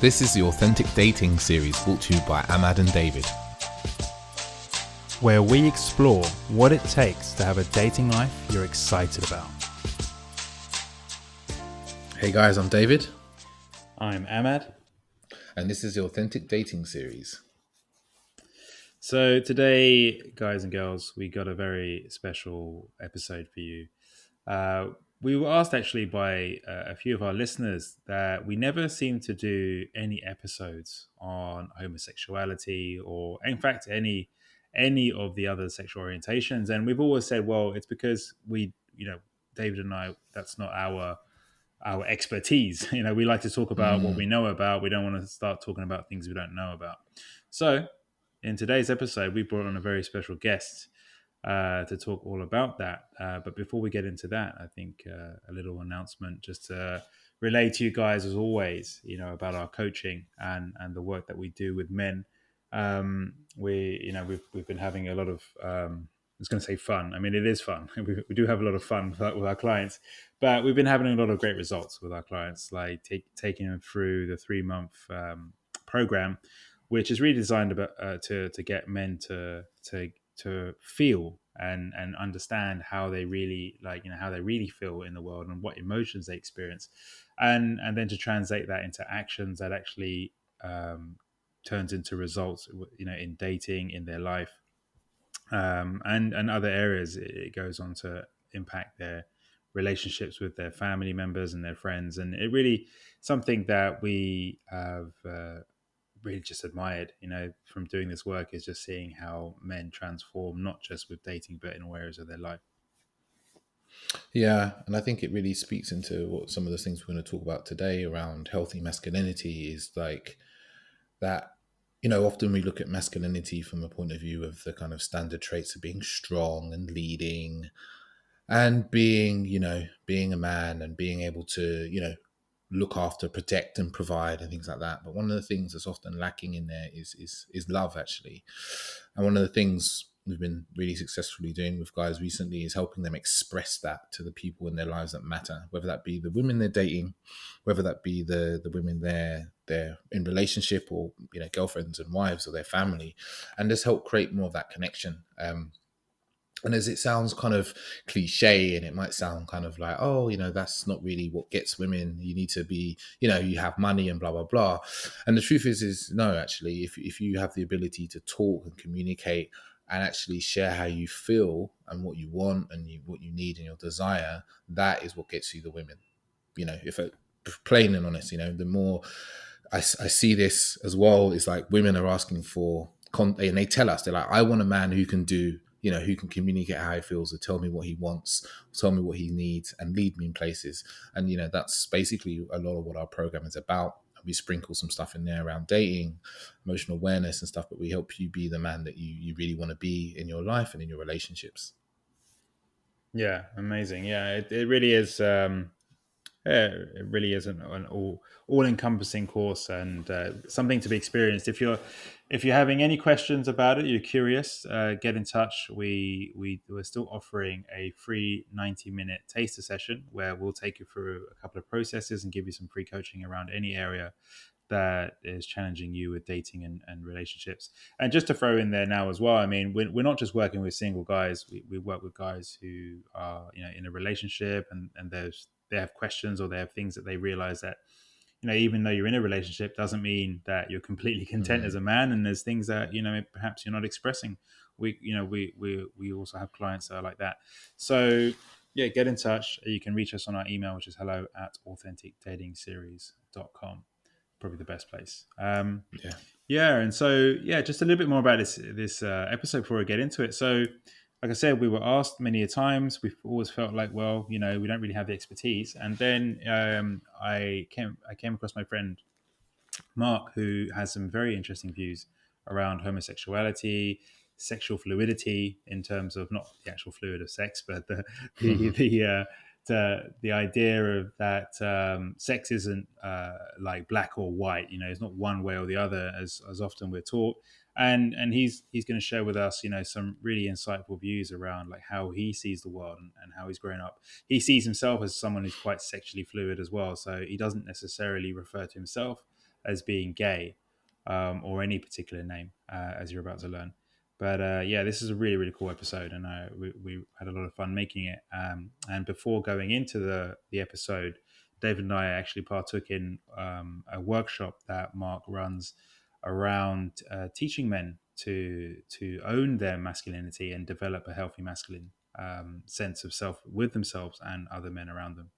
This is the Authentic Dating series brought to you by Ahmad and David, where we explore what it takes to have a dating life you're excited about. Hey guys, I'm David. I'm Ahmad. And this is the Authentic Dating series. So today, guys and girls, we got a very special episode for you. We were asked actually by a few of our listeners that we never seem to do any episodes on homosexuality or, in fact, any of the other sexual orientations. And we've always said, well, it's because David and I, that's not our expertise. We like to talk about what we know about. We don't want to start talking about things we don't know about. So in today's episode, we brought on a very special guest to talk all about that. But before we get into that, I think a little announcement just to relay to you guys, as always, about our coaching and the work that we do with men. We've been having a lot of I was going to say fun. I mean, it is fun. We do have a lot of fun with our clients, but we've been having a lot of great results with our clients, like taking them through the 3-month program, which is really designed to get men to feel and understand how they really how they really feel in the world and what emotions they experience, and then to translate that into actions that actually turns into results, in dating, in their life, and other areas. It goes on to impact their relationships with their family members and their friends, and it really something that we have really just admired, from doing this work, is just seeing how men transform, not just with dating, but in all areas of their life. Yeah, and I think it really speaks into what some of the things we're going to talk about today around healthy masculinity is like that. Often we look at masculinity from a point of view of the kind of standard traits of being strong and leading and being a man and being able to, look after, protect and provide and things like that. But one of the things that's often lacking in there is love, actually. And one of the things we've been really successfully doing with guys recently is helping them express that to the people in their lives that matter, whether that be the women they're dating, whether that be the women they're in relationship, or girlfriends and wives, or their family, and just help create more of that connection. And as it sounds kind of cliche, and it might sound kind of like, oh, that's not really what gets women. You need to be, you have money and blah, blah, blah. And the truth is no, actually, if you have the ability to talk and communicate and actually share how you feel and what you want and what you need and your desire, that is what gets you the women. If plain and honest, the more I see this as well, is like women are asking for, and they tell us, they're like, I want a man who can do, who can communicate how he feels, or tell me what he wants, tell me what he needs, and lead me in places. And, that's basically a lot of what our program is about. We sprinkle some stuff in there around dating, emotional awareness and stuff, but we help you be the man that you really want to be in your life and in your relationships. Yeah, amazing. Yeah, it really is. It really is an all-encompassing course, and something to be experienced. If you're having any questions about it, you're curious, get in touch. We're still offering a free 90-minute taster session where we'll take you through a couple of processes and give you some free coaching around any area that is challenging you with dating and relationships. And just to throw in there now as well, I mean, we're not just working with single guys. We work with guys who are in a relationship, and they have questions, or they have things that they realize that even though you're in a relationship doesn't mean that you're completely content as a man, and there's things that perhaps you're not expressing. We also have clients that are like that. So yeah, get in touch. You can reach us on our email, which is hello@authenticdatingseries.com. Probably the best place. And so just a little bit more about this episode before we get into it. So like I said, we were asked many a times. We've always felt like, well, we don't really have the expertise. And then I came across my friend Mark, who has some very interesting views around homosexuality, sexual fluidity, in terms of not the actual fluid of sex, but the idea of that sex isn't like black or white. It's not one way or the other, as often we're taught. And he's going to share with us, some really insightful views around like how he sees the world and how he's grown up. He sees himself as someone who's quite sexually fluid as well. So he doesn't necessarily refer to himself as being gay, or any particular name, as you're about to learn. But yeah, this is a really, really cool episode, and we had a lot of fun making it. And before going into the episode, David and I actually partook in a workshop that Mark runs around teaching men to own their masculinity and develop a healthy masculine sense of self with themselves and other men around them.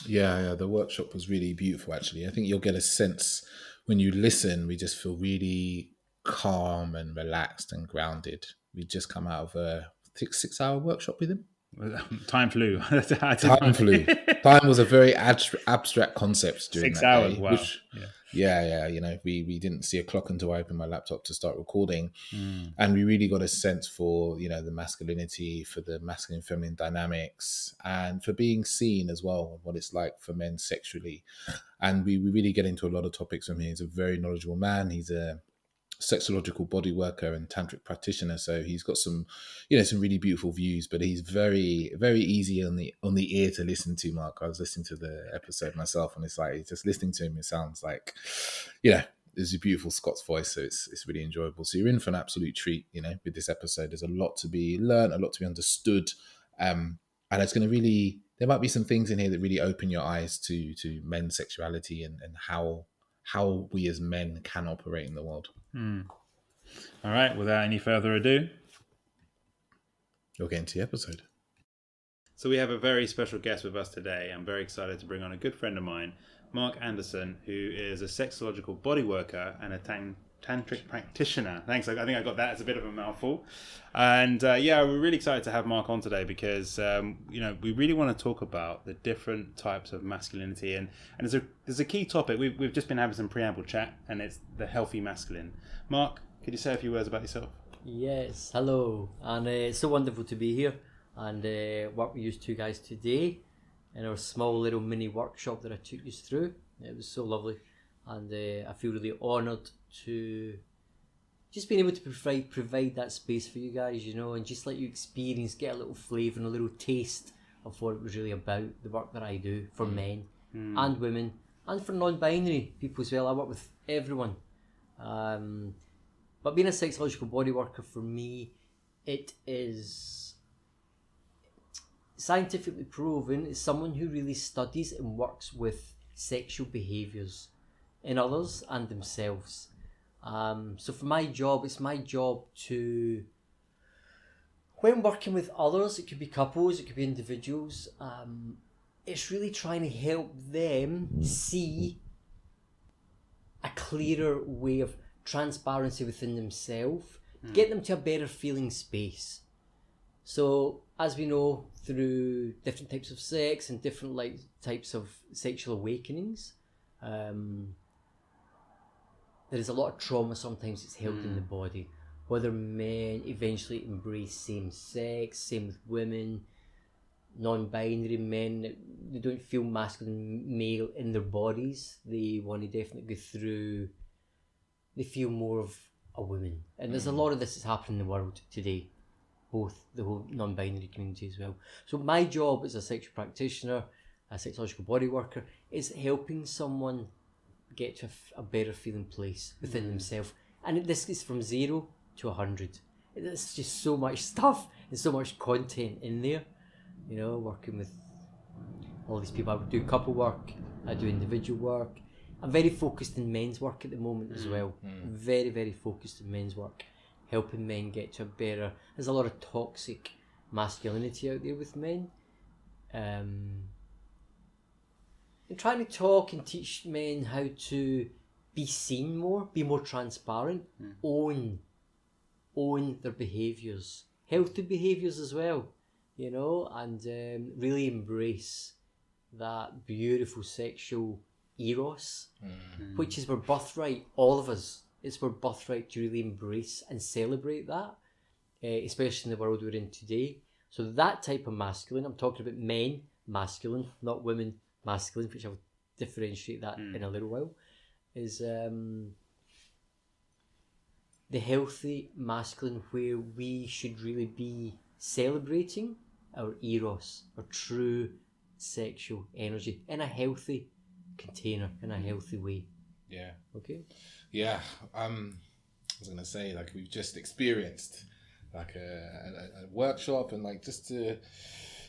Yeah, the workshop was really beautiful, actually. I think you'll get a sense when you listen, we just feel really calm and relaxed and grounded. We just come out of a 6 hour workshop with him. Time flew. Time flew. Time was a very abstract concept during 6 that hours. day. Wow. Which, yeah. We didn't see a clock until I opened my laptop to start recording, and we really got a sense for the masculinity, for the masculine feminine dynamics, and for being seen as well, what it's like for men sexually. And we really get into a lot of topics from him. He's a very knowledgeable man. He's a sexological bodyworker and tantric practitioner, so he's got some some really beautiful views, but he's very, very easy on the ear to listen to. Mark, I was listening to the episode myself, and it's like just listening to him, it sounds like there's a beautiful Scots voice, so it's really enjoyable. So you're in for an absolute treat with this episode. There's a lot to be learned, a lot to be understood, and it's going to really, there might be some things in here that really open your eyes to men's sexuality and how we as men can operate in the world. All right, without any further ado, you'll get into the episode. So we have a very special guest with us today. I'm very excited to bring on a good friend of mine, Mark Anderson, who is a sexological bodyworker and a tantric practitioner. Thanks. I think I got that. It's a bit of a mouthful. And we're really excited to have Mark on today because we really want to talk about the different types of masculinity, and there's a key topic. We've just been having some preamble chat, and it's the healthy masculine. Mark, could you say a few words about yourself? Yes, hello, and it's so wonderful to be here and work with you two guys today in our small little mini workshop that I took you through. It was so lovely, and I feel really honoured to just being able to provide that space for you guys, and just let you experience, get a little flavour and a little taste of what it was really about, the work that I do for men and women, and for non-binary people as well. I work with everyone. But being a sexological bodyworker, for me, it is scientifically proven. It's someone who really studies and works with sexual behaviours in others and themselves. So for my job, it's my job to, when working with others, it could be couples, it could be individuals, it's really trying to help them see a clearer way of transparency within themselves, get them to a better feeling space. So as we know, through different types of sex and different types of sexual awakenings, there is a lot of trauma sometimes that's held in the body. Whether men eventually embrace same sex, same with women, non-binary men, they don't feel masculine male in their bodies. They want to definitely go through, they feel more of a woman. And there's a lot of this that's happening in the world today, both the whole non-binary community as well. So my job as a sexual practitioner, a sexological bodyworker, is helping someone get to a better feeling place within themselves. And this is from 0 to 100. There's just so much stuff and so much content in there. Working with all these people. I do couple work, I do individual work. I'm very focused in men's work at the moment as well. Very, very focused in men's work, helping men get to a better... There's a lot of toxic masculinity out there with men. And trying to talk and teach men how to be seen more, be more transparent, own their behaviours, healthy behaviours as well, and really embrace that beautiful sexual eros, which is our birthright, all of us. It's our birthright to really embrace and celebrate that, especially in the world we're in today. So that type of masculine, I'm talking about men masculine, not women masculine, which I'll differentiate that in a little while, is the healthy masculine, where we should really be celebrating our eros, our true sexual energy, in a healthy container, in a healthy way. Yeah. Okay. Yeah. I was gonna say, like, we've just experienced like a workshop, and like just to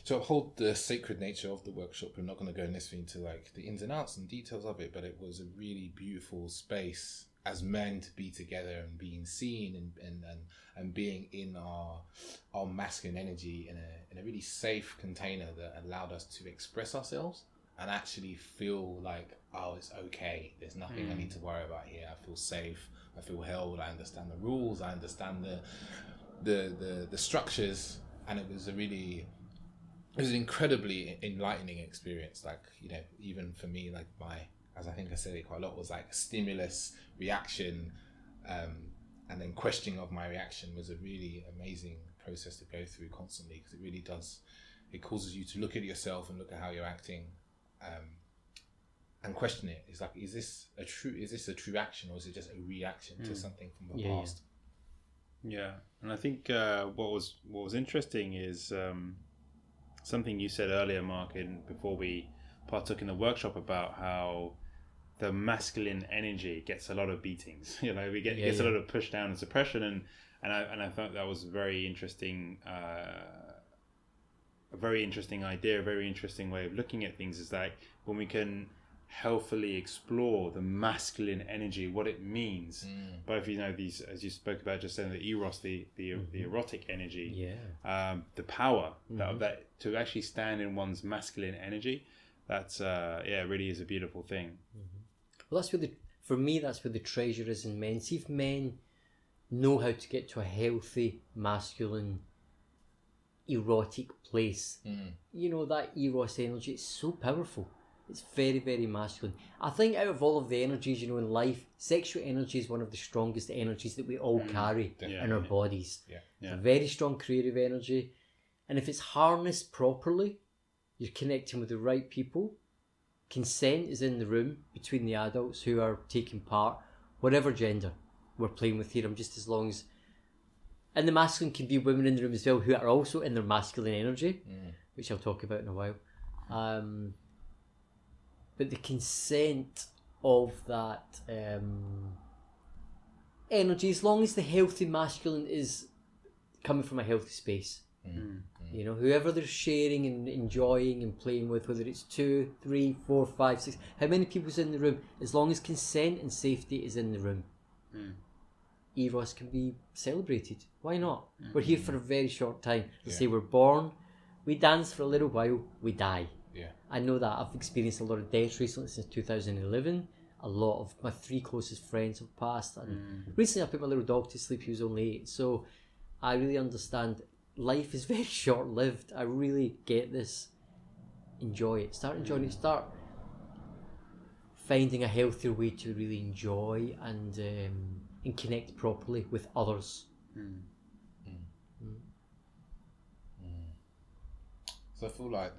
uphold the sacred nature of the workshop, we're not going to go necessarily into like the ins and outs and details of it, but it was a really beautiful space as men to be together and being seen and being in our masculine energy in a really safe container that allowed us to express ourselves and actually feel like, oh, it's okay, there's nothing I need to worry about here, I feel safe, I feel held, I understand the rules, I understand the structures. And it was an incredibly enlightening experience. Like, you know, even for me, like as I think I said it quite a lot, was like stimulus, reaction, and then questioning of my reaction was a really amazing process to go through constantly, because it really does, it causes you to look at yourself and look at how you're acting, and question it. It's like, is this a true action, or is it just a reaction to something from the past? Yeah, and I think what was interesting is something you said earlier, Mark, before we partook in the workshop, about how the masculine energy gets a lot of beatings. You know, gets a lot of push down and suppression, and I thought that was a very interesting idea, a very interesting way of looking at things. Is like when we can healthily explore the masculine energy, what it means, both, you know, these, as you spoke about just then, the eros, the erotic energy, the power that to actually stand in one's masculine energy, that's it really is a beautiful thing. Well, that's where for me, that's where the treasure is in men. See if men know how to get to a healthy masculine erotic place, you know, that eros energy, it's so powerful. It's very, very masculine. I think out of all of the energies, you know, in life, sexual energy is one of the strongest energies that we all carry in our bodies. It's a very strong creative energy. And if it's harnessed properly, you're connecting with the right people. Consent is in the room between the adults who are taking part, whatever gender we're playing with here. I'm just as long as... And the masculine can be women in the room as well who are also in their masculine energy, which I'll talk about in a while. But the consent of that energy, as long as the healthy masculine is coming from a healthy space, you know, whoever they're sharing and enjoying and playing with, whether it's 2, 3, 4, 5, 6, how many people's in the room, as long as consent and safety is in the room, eros can be celebrated. Why not? We're here for a very short time. Let's say we're born, we dance for a little while, we die. I know that. I've experienced a lot of deaths recently since 2011. A lot of my 3 closest friends have passed, and recently I put my little dog to sleep. He was only 8, so I really understand life is very short-lived. I really get this. Enjoy it. Start enjoying it. Start finding a healthier way to really enjoy and connect properly with others. So I feel like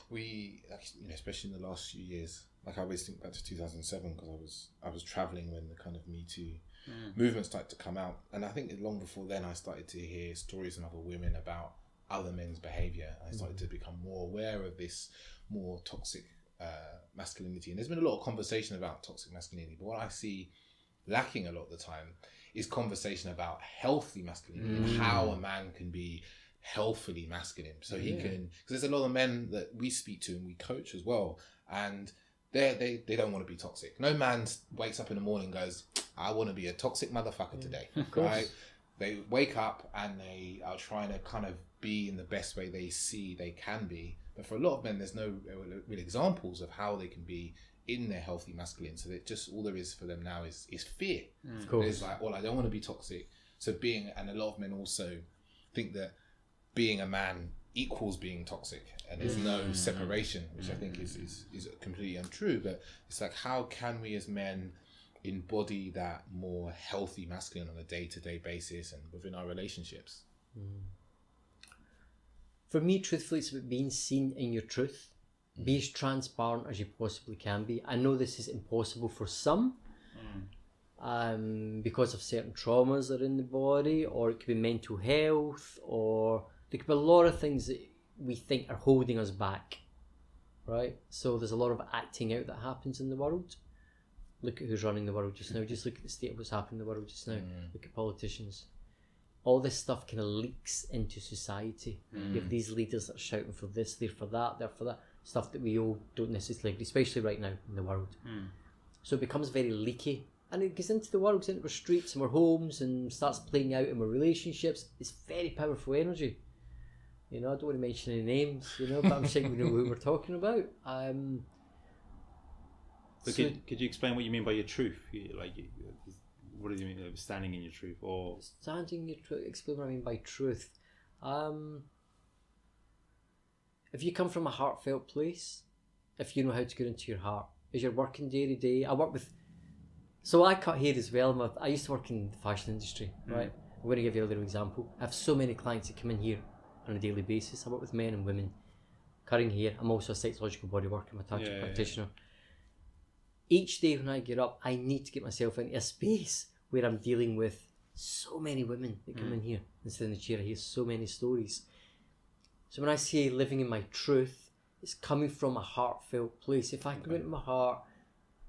we, you know, especially in the last few years, like I always think back to 2007, because I was traveling when the kind of Me Too movement started to come out, and I think long before then I started to hear stories from other women about other men's behaviour. I started to become more aware of this more toxic masculinity, and there's been a lot of conversation about toxic masculinity, but what I see lacking a lot of the time is conversation about healthy masculinity and how a man can be healthily masculine, so he can, because there's a lot of men that we speak to and we coach as well, and they don't want to be toxic. No man wakes up in the morning and goes, I want to be a toxic motherfucker today, right? They wake up and they are trying to kind of be in the best way they see they can be, but for a lot of men there's no real examples of how they can be in their healthy masculine, so that just all there is for them now is fear. Of course. It's like, well, I don't want to be toxic, so and a lot of men also think that being a man equals being toxic, and there's no separation, which I think is completely untrue. But it's like, how can we as men embody that more healthy masculine on a day-to-day basis and within our relationships? For me, truthfully, it's about being seen in your truth. Be as transparent as you possibly can be. I know this is impossible for some, because of certain traumas that are in the body, or it could be mental health, or there could be a lot of things that we think are holding us back, right? So there's a lot of acting out that happens in the world. Look at who's running the world just now. Just look at the state of what's happening in the world just now. Look at politicians. All this stuff kind of leaks into society. You have these leaders that are shouting for this, they're for that, stuff that we all don't necessarily agree, especially right now in the world. So it becomes very leaky, and it gets into the world, gets into our streets and our homes, and starts playing out in our relationships. It's very powerful energy. You know, I don't want to mention any names, you know, but I'm sure we know who we're talking about. But So, could you explain what you mean by your truth? What do you mean, standing in your truth? Or standing your truth, explain what I mean by truth. If you come from a heartfelt place, if you know how to get into your heart, as you're working day to day, so I cut hair as well. I used to work in the fashion industry, right? I'm going to give you a little example. I have so many clients that come in here on a daily basis. I work with men and women cutting hair. I'm also a sexological bodyworker. I'm a tantric practitioner. Each day when I get up, I need to get myself into a space where I'm dealing with so many women that come in here and sit in the chair. I hear so many stories. So when I say living in my truth, it's coming from a heartfelt place. If I can go into my heart,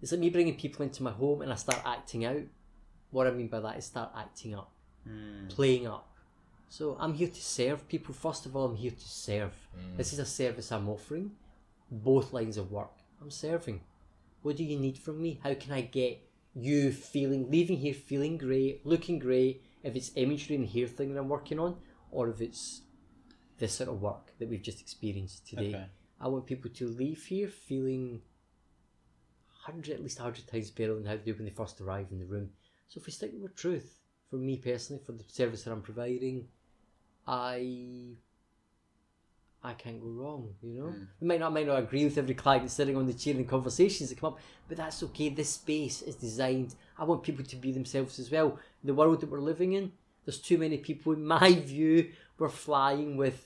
it's like me bringing people into my home and I start acting out. What I mean by that is start acting up, playing up. So I'm here to serve people. First of all, I'm here to serve. This is a service I'm offering. Both lines of work. I'm serving. What do you need from me? How can I get you leaving here feeling great, looking great, if it's imagery and hair thing that I'm working on, or if it's this sort of work that we've just experienced today. Okay. I want people to leave here feeling at least 100 times better than how they do when they first arrive in the room. So if we stick with truth, for me personally, for the service that I'm providing, I can't go wrong, you know. I might not agree with every client sitting on the chair and conversations that come up, but that's okay. This space is designed. I want people to be themselves as well. The world that we're living in, there's too many people, in my view. We're flying with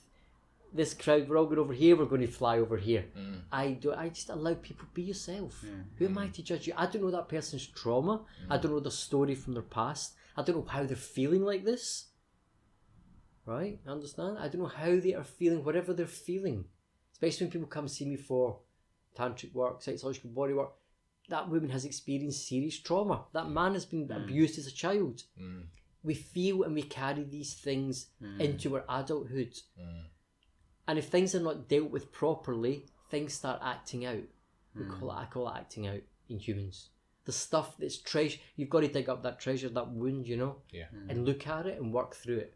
this crowd. We're all going over here. We're going to fly over here. I just allow people to be yourself. Who am I to judge you? I don't know that person's trauma. I don't know their story from their past. I don't know how they're feeling like this. Right? Understand? I don't know how they are feeling, whatever they're feeling. Especially when people come see me for tantric work, sexological body work. That woman has experienced serious trauma. That man has been abused as a child. We feel and we carry these things into our adulthood. And if things are not dealt with properly, things start acting out. I call it acting out in humans. The stuff that's treasure, you've got to dig up that treasure, that wound, you know, and look at it and work through it.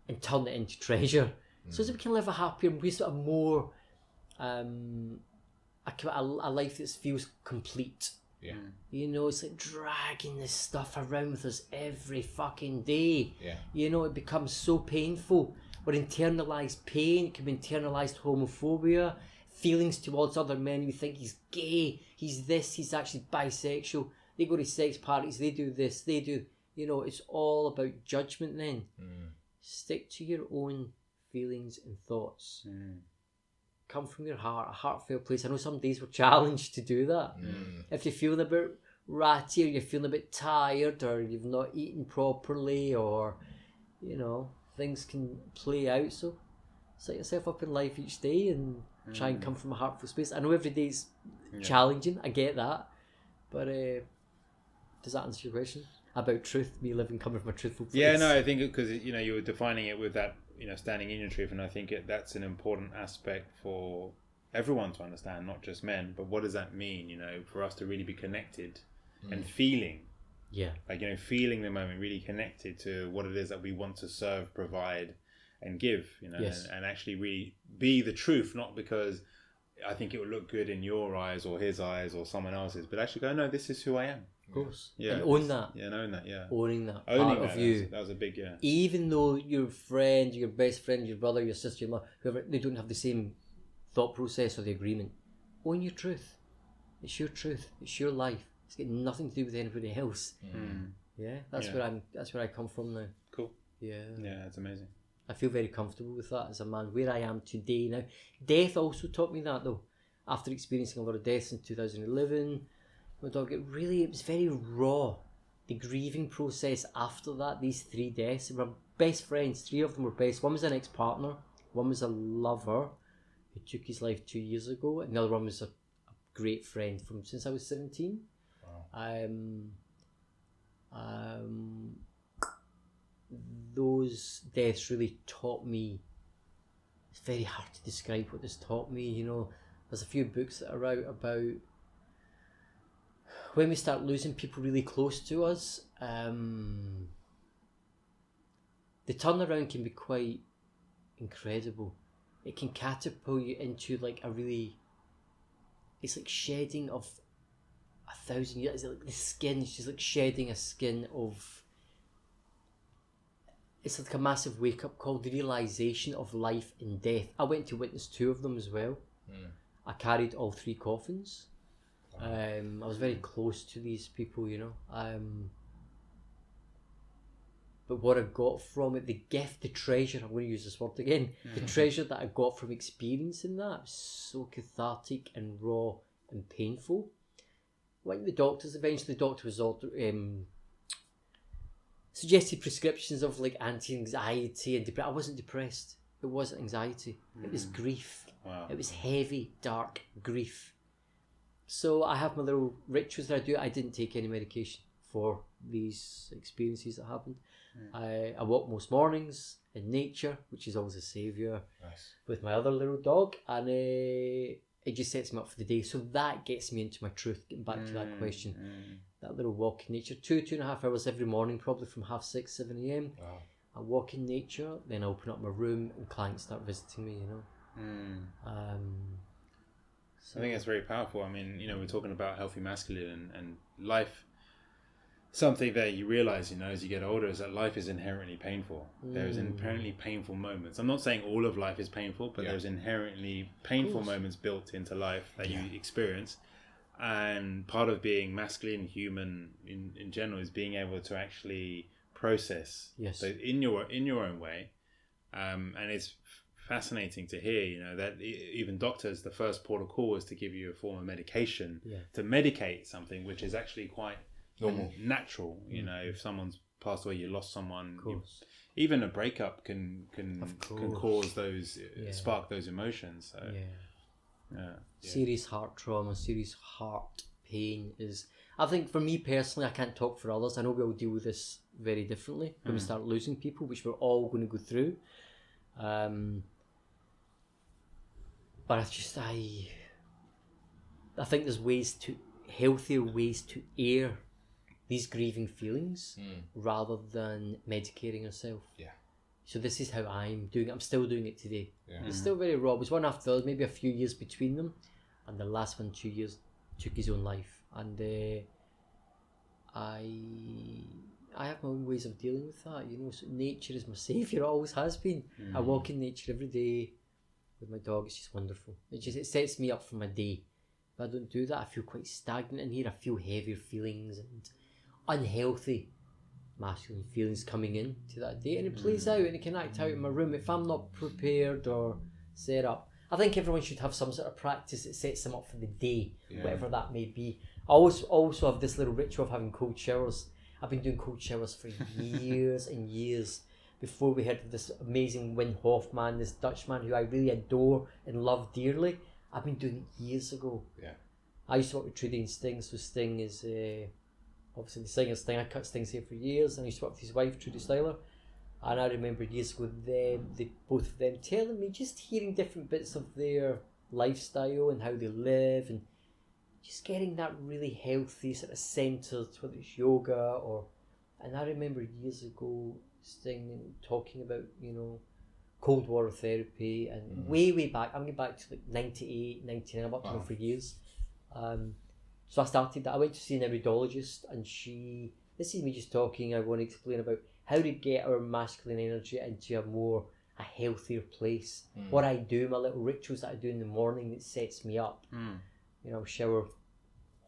And turn it into treasure, so that we can live a happier, a more, a life that feels complete. You know, it's like dragging this stuff around with us every fucking day. You know, it becomes so painful. Or internalized pain. It can be internalized homophobia, feelings towards other men. You think he's gay, he's this, he's actually bisexual. They go to sex parties, they do this, they do. You know, it's all about judgment then. Stick to your own feelings and thoughts. Come from your heart, a heartfelt place. I know some days we're challenged to do that. If you're feeling a bit ratty, or you're feeling a bit tired, or you've not eaten properly, or, you know, things can play out. So set yourself up in life each day and try and come from a heartful space. I know every day's challenging, I get that. But does that answer your question? About truth, me coming from a truthful place. Yeah, no, I think because you know you were defining it with that, you know, standing in your truth, and I think that's an important aspect for everyone to understand, not just men. But what does that mean? You know, for us to really be connected and feeling, like, you know, feeling the moment, really connected to what it is that we want to serve, provide, and give. You know, and actually really be the truth, not because I think it will look good in your eyes or his eyes or someone else's, but actually go, no, this is who I am. Of course. And own that. Yeah, and own that, Owning that Owning part that, of you. That was a big, Even though your friend, your best friend, your brother, your sister, your mother, whoever, they don't have the same thought process or the agreement. Own your truth. It's your truth. It's your life. It's got nothing to do with anybody else. Yeah, that's where I come from now. Cool. Yeah, that's amazing. I feel very comfortable with that as a man. Where I am today now. Death also taught me that though. After experiencing a lot of deaths in 2011, my dog, it was very raw. The grieving process after that, these 3 deaths, we were best friends. 3 of them were best. One was an ex-partner, one was a lover who took his life 2 years ago, and the other one was a great friend from since I was 17. Those deaths really taught me. It's very hard to describe what this taught me. You know, there's a few books that are out about when we start losing people really close to us. The turnaround can be quite incredible. It can catapult you into like a really. It's like shedding of 1,000 years. It's like the skin. It's just like shedding a skin of. It's like a massive wake up call. The realization of life and death. I went to witness 2 of them as well. I carried all 3 coffins. I was very close to these people, you know. But what I got from it, the gift, the treasure, I'm going to use this word again, the treasure that I got from experiencing that was so cathartic and raw and painful. Went to the doctors, eventually the doctor was suggested prescriptions of like anti-anxiety and depression. I wasn't depressed. It wasn't anxiety. It was grief. Wow. It was heavy, dark grief. So I have my little rituals that I do. I didn't take any medication for these experiences that happened. I walk most mornings in nature, which is always a saviour. Nice. With my other little dog, and it just sets me up for the day. So that gets me into my truth. Getting back to that question, that little walk in nature, 2.5 hours every morning, probably from 6:30, 7 a.m. Wow. I walk in nature, then I open up my room and clients start visiting me, you know. I think it's very powerful. I mean, you know, we're talking about healthy masculine and life. Something that you realize, you know, as you get older is that life is inherently painful. There's inherently painful moments. I'm not saying all of life is painful, but there's inherently painful moments built into life that you experience. And part of being masculine, human in general, is being able to actually process in your own way. And it's fascinating to hear, you know, that even doctors, the first port of call is to give you a form of medication to medicate something, which is actually quite normal, natural. You know, if someone's passed away, you lost someone, even a breakup can cause those spark those emotions. So serious heart trauma, serious heart pain is, I think for me personally, I can't talk for others, I know we all deal with this very differently when we start losing people, which we're all going to go through. But I think there's healthier ways to air these grieving feelings rather than medicating yourself. Yeah. So this is how I'm doing it. I'm still doing it today. Yeah. It's still very raw. It was one after the other, maybe a few years between them, and the last one 2 years took his own life. And I have my own ways of dealing with that. You know, so nature is my saviour. It always has been. I walk in nature every day with my dog. It's just wonderful. It sets me up for my day. If I don't do that, I feel quite stagnant in here. I feel heavier feelings and unhealthy masculine feelings coming in to that day, and it plays out and it can act out in my room if I'm not prepared or set up. I think everyone should have some sort of practice that sets them up for the day, whatever that may be. I also have this little ritual of having cold showers. I've been doing cold showers for years and years before we heard of this amazing Wim Hof man, this Dutch man who I really adore and love dearly. I've been doing it years ago. Yeah. I used to work with Trudy and Sting, so Sting is obviously the singer's Sting. I cut Sting's hair for years, and I used to work with his wife, Trudy Styler. And I remember years ago both of them telling me, just hearing different bits of their lifestyle and how they live, and just getting that really healthy sort of centered, whether it's yoga and I remember years ago Sting talking about, you know, cold water therapy, and way back, I'm going back to like 98, 99, I've worked with her for years. So I started that. I went to see an iridologist, and this is me just talking, I want to explain about how to get our masculine energy into a healthier place. What I do, my little rituals that I do in the morning that sets me up. You know, shower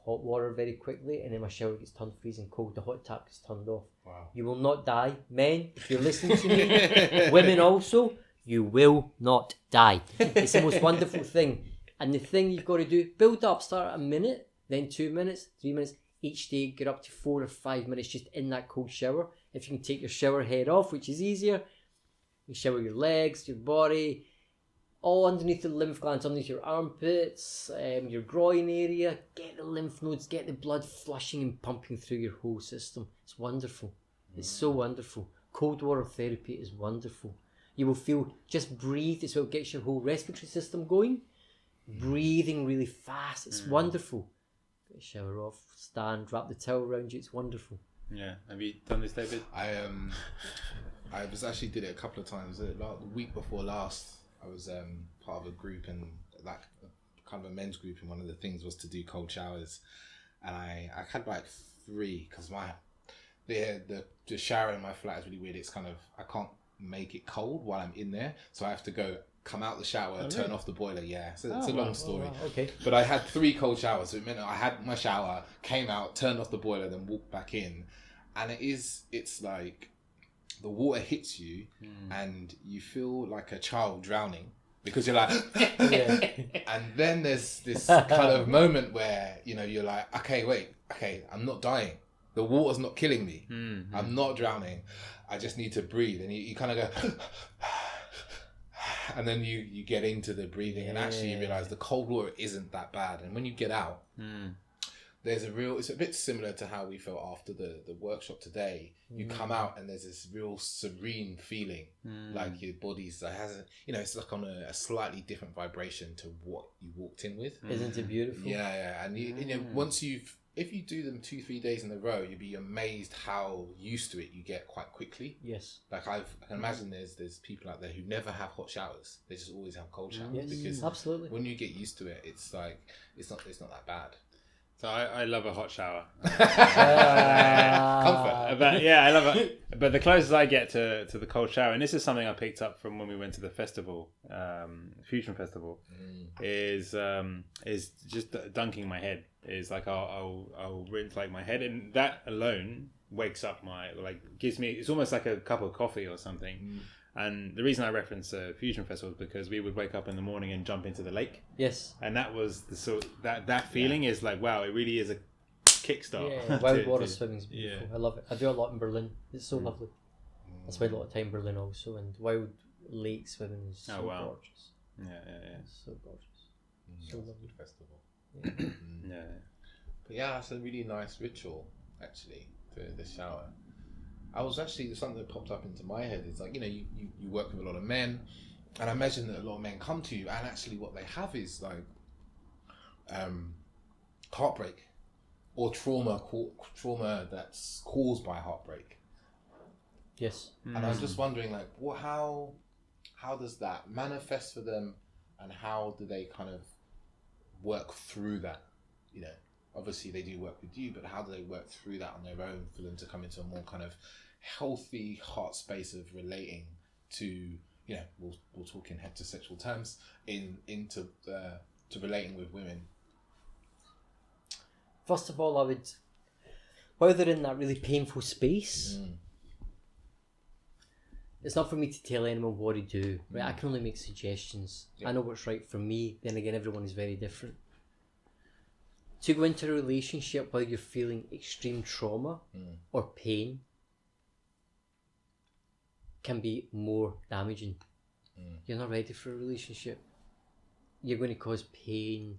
hot water very quickly, and then my shower gets turned freezing cold, the hot tap gets turned off. Wow. You will not die. Men, if you're listening to me, women also, you will not die. It's the most wonderful thing. And the thing you've got to do, build up, start at a minute, then 2 minutes, 3 minutes, each day get up to 4 or 5 minutes just in that cold shower. If you can take your shower head off, which is easier, you shower your legs, your body, all underneath the lymph glands, underneath your armpits, your groin area. Get the lymph nodes, get the blood flushing and pumping through your whole system. It's wonderful. It's so wonderful. Cold water therapy is wonderful. You will feel, just breathe as well, gets your whole respiratory system going. Breathing really fast. It's wonderful. Get a shower off, stand, wrap the towel around you. It's wonderful. Yeah. Have you done this, David? I was actually did it a couple of times. The week before last, I was part of a group, and like kind of a men's group, and one of the things was to do cold showers, and I had like 3 because the shower in my flat is really weird. It's kind of, I can't make it cold while I'm in there, so I have to come out the shower, turn off the boiler. Yeah, so it's a long story. Wow. Okay. But I had 3 cold showers, so it meant I had my shower, came out, turned off the boiler, then walked back in, and it's like the water hits you and you feel like a child drowning because you're like and then there's this kind of moment where, you know, you're like, okay, I'm not dying, the water's not killing me, I'm not drowning, I just need to breathe, and you kind of go and then you get into the breathing, and actually you realize the cold water isn't that bad, and when you get out, there's it's a bit similar to how we felt after the workshop today. You come out and there's this real serene feeling, like your body's hasn't, you know, it's like on a slightly different vibration to what you walked in with. Isn't it beautiful? Yeah, and you know, if you do them 2-3 days in a row, you'd be amazed how used to it you get quite quickly. Yes. Like I can imagine there's people out there who never have hot showers. They just always have cold showers. Yes, because absolutely. when you get used to it, it's like it's not that bad. So I love a hot shower. Comfort. But yeah, I love it. But the closest I get to the cold shower, and this is something I picked up from when we went to the festival, Fusion Festival, is just dunking my head. Is like I'll rinse like my head, and that alone wakes up gives me, it's almost like a cup of coffee or something. And the reason I reference Fusion Festival is because we would wake up in the morning and jump into the lake. Yes. And that was that feeling is like, wow, it really is a kickstart. Yeah, wild water swimming is beautiful. Yeah. I love it. I do a lot in Berlin. It's so lovely. I spend a lot of time in Berlin also, and wild lake swimming is so gorgeous. Yeah. It's so gorgeous. So lovely. Good festival. Yeah. But yeah, that's a really nice ritual, actually, the shower. I was actually, something that popped up into my head is like, you know, you work with a lot of men, and I imagine that a lot of men come to you, and actually what they have is like heartbreak or trauma that's caused by heartbreak. Yes. And I'm just wondering, like, how does that manifest for them, and how do they kind of work through that? You know, obviously they do work with you, but how do they work through that on their own for them to come into a more kind of healthy heart space of relating to, you know, we'll talk in heterosexual terms, into relating with women? First of all, I would, while they're in that really painful space, it's not for me to tell anyone what to do, right? I can only make suggestions. Yeah. I know what's right for me. Then again, everyone is very different. To go into a relationship while you're feeling extreme trauma or pain can be more damaging. You're not ready for a relationship. You're going to cause pain.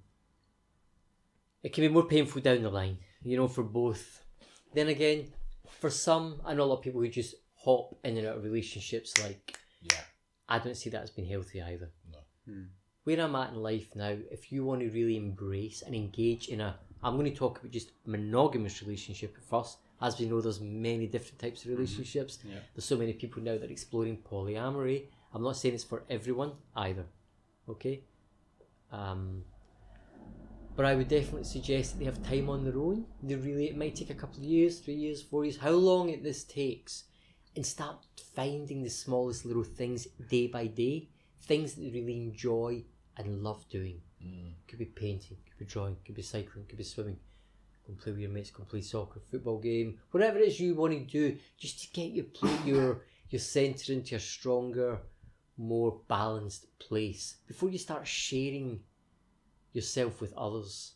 It can be more painful down the line, you know, for both. Then again, for some, I know a lot of people who just hop in and out of relationships, like, I don't see that as being healthy either. No. Where I'm at in life now, if you want to really embrace and engage in I'm going to talk about just monogamous relationship first. As we know, there's many different types of relationships. Yeah. There's so many people now that are exploring polyamory. I'm not saying it's for everyone either, okay? But I would definitely suggest that they have time on their own. It might take a couple of years, 3 years, 4 years, how long this takes, and start finding the smallest little things day by day, things that they really enjoy and love doing. Could be painting, could be drawing, could be cycling, could be swimming. Go and play with your mates, go and play soccer, football game, whatever it is you want to do, just to get your centre into a stronger, more balanced place before you start sharing yourself with others.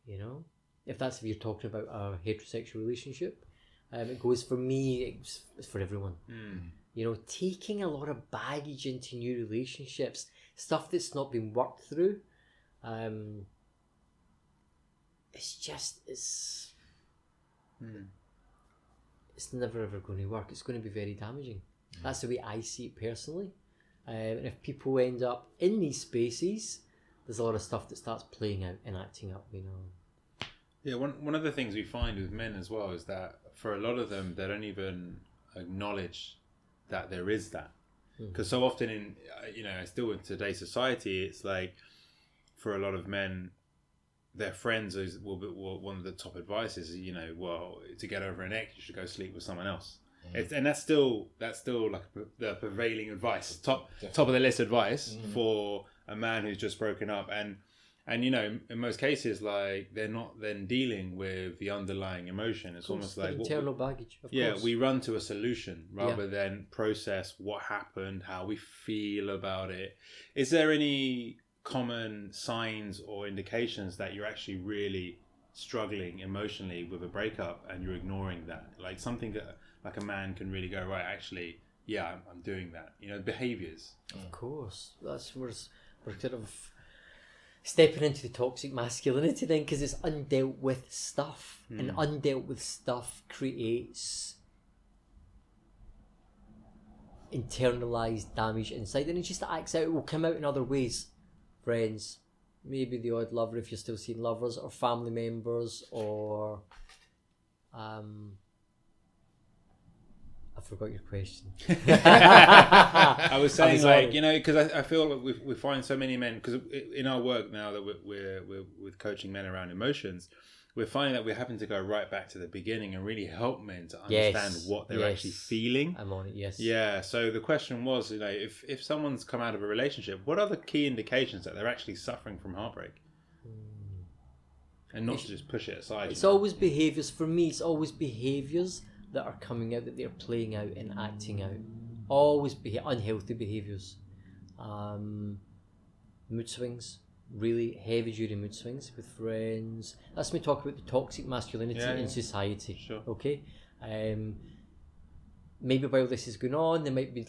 You know, if you're talking about a heterosexual relationship, it goes, for me, it's for everyone. You know, taking a lot of baggage into new relationships stuff that's not been worked through. It's never ever going to work. It's going to be very damaging. That's the way I see it personally. And if people end up in these spaces, there's a lot of stuff that starts playing out and acting up, you know. Yeah, one of the things we find with men as well is that for a lot of them, they don't even acknowledge that there is that. Because so often in, still in today's society, it's like for a lot of men, their friends one of the top advice is, to get over an ex, you should go sleep with someone else. And that's still like the prevailing advice, top of the list advice for a man who's just broken up. And in most cases, like, they're not then dealing with the underlying emotion. It's almost like internal baggage. Of course. We run to a solution rather than process what happened, how we feel about it. Is there any common signs or indications that you're actually really struggling emotionally with a breakup and you're ignoring that? Like something that like a man can really go, right, actually, I'm doing that. Behaviours. Of course. That's where we're kind of stepping into the toxic masculinity then, because it's undealt with stuff. And undealt with stuff creates internalized damage inside, and it just acts out. It will come out in other ways. Friends, maybe the odd lover if you're still seeing lovers, or family members, or I forgot your question. I was saying, because I feel like we find so many men, because in our work now that we're with coaching men around emotions, we're finding that we're having to go right back to the beginning and really help men to understand what they're actually feeling. I'm on it, yes. Yeah, so the question was, if someone's come out of a relationship, what are the key indications that they're actually suffering from heartbreak? And not to just push it aside. It's always behaviours. For me, it's always behaviours that are coming out, that they're playing out and acting out. Always unhealthy behaviours. Mood swings. Really heavy duty mood swings with friends. That's me talk about the toxic masculinity in society. Sure. Okay. Maybe while this is going on, they might be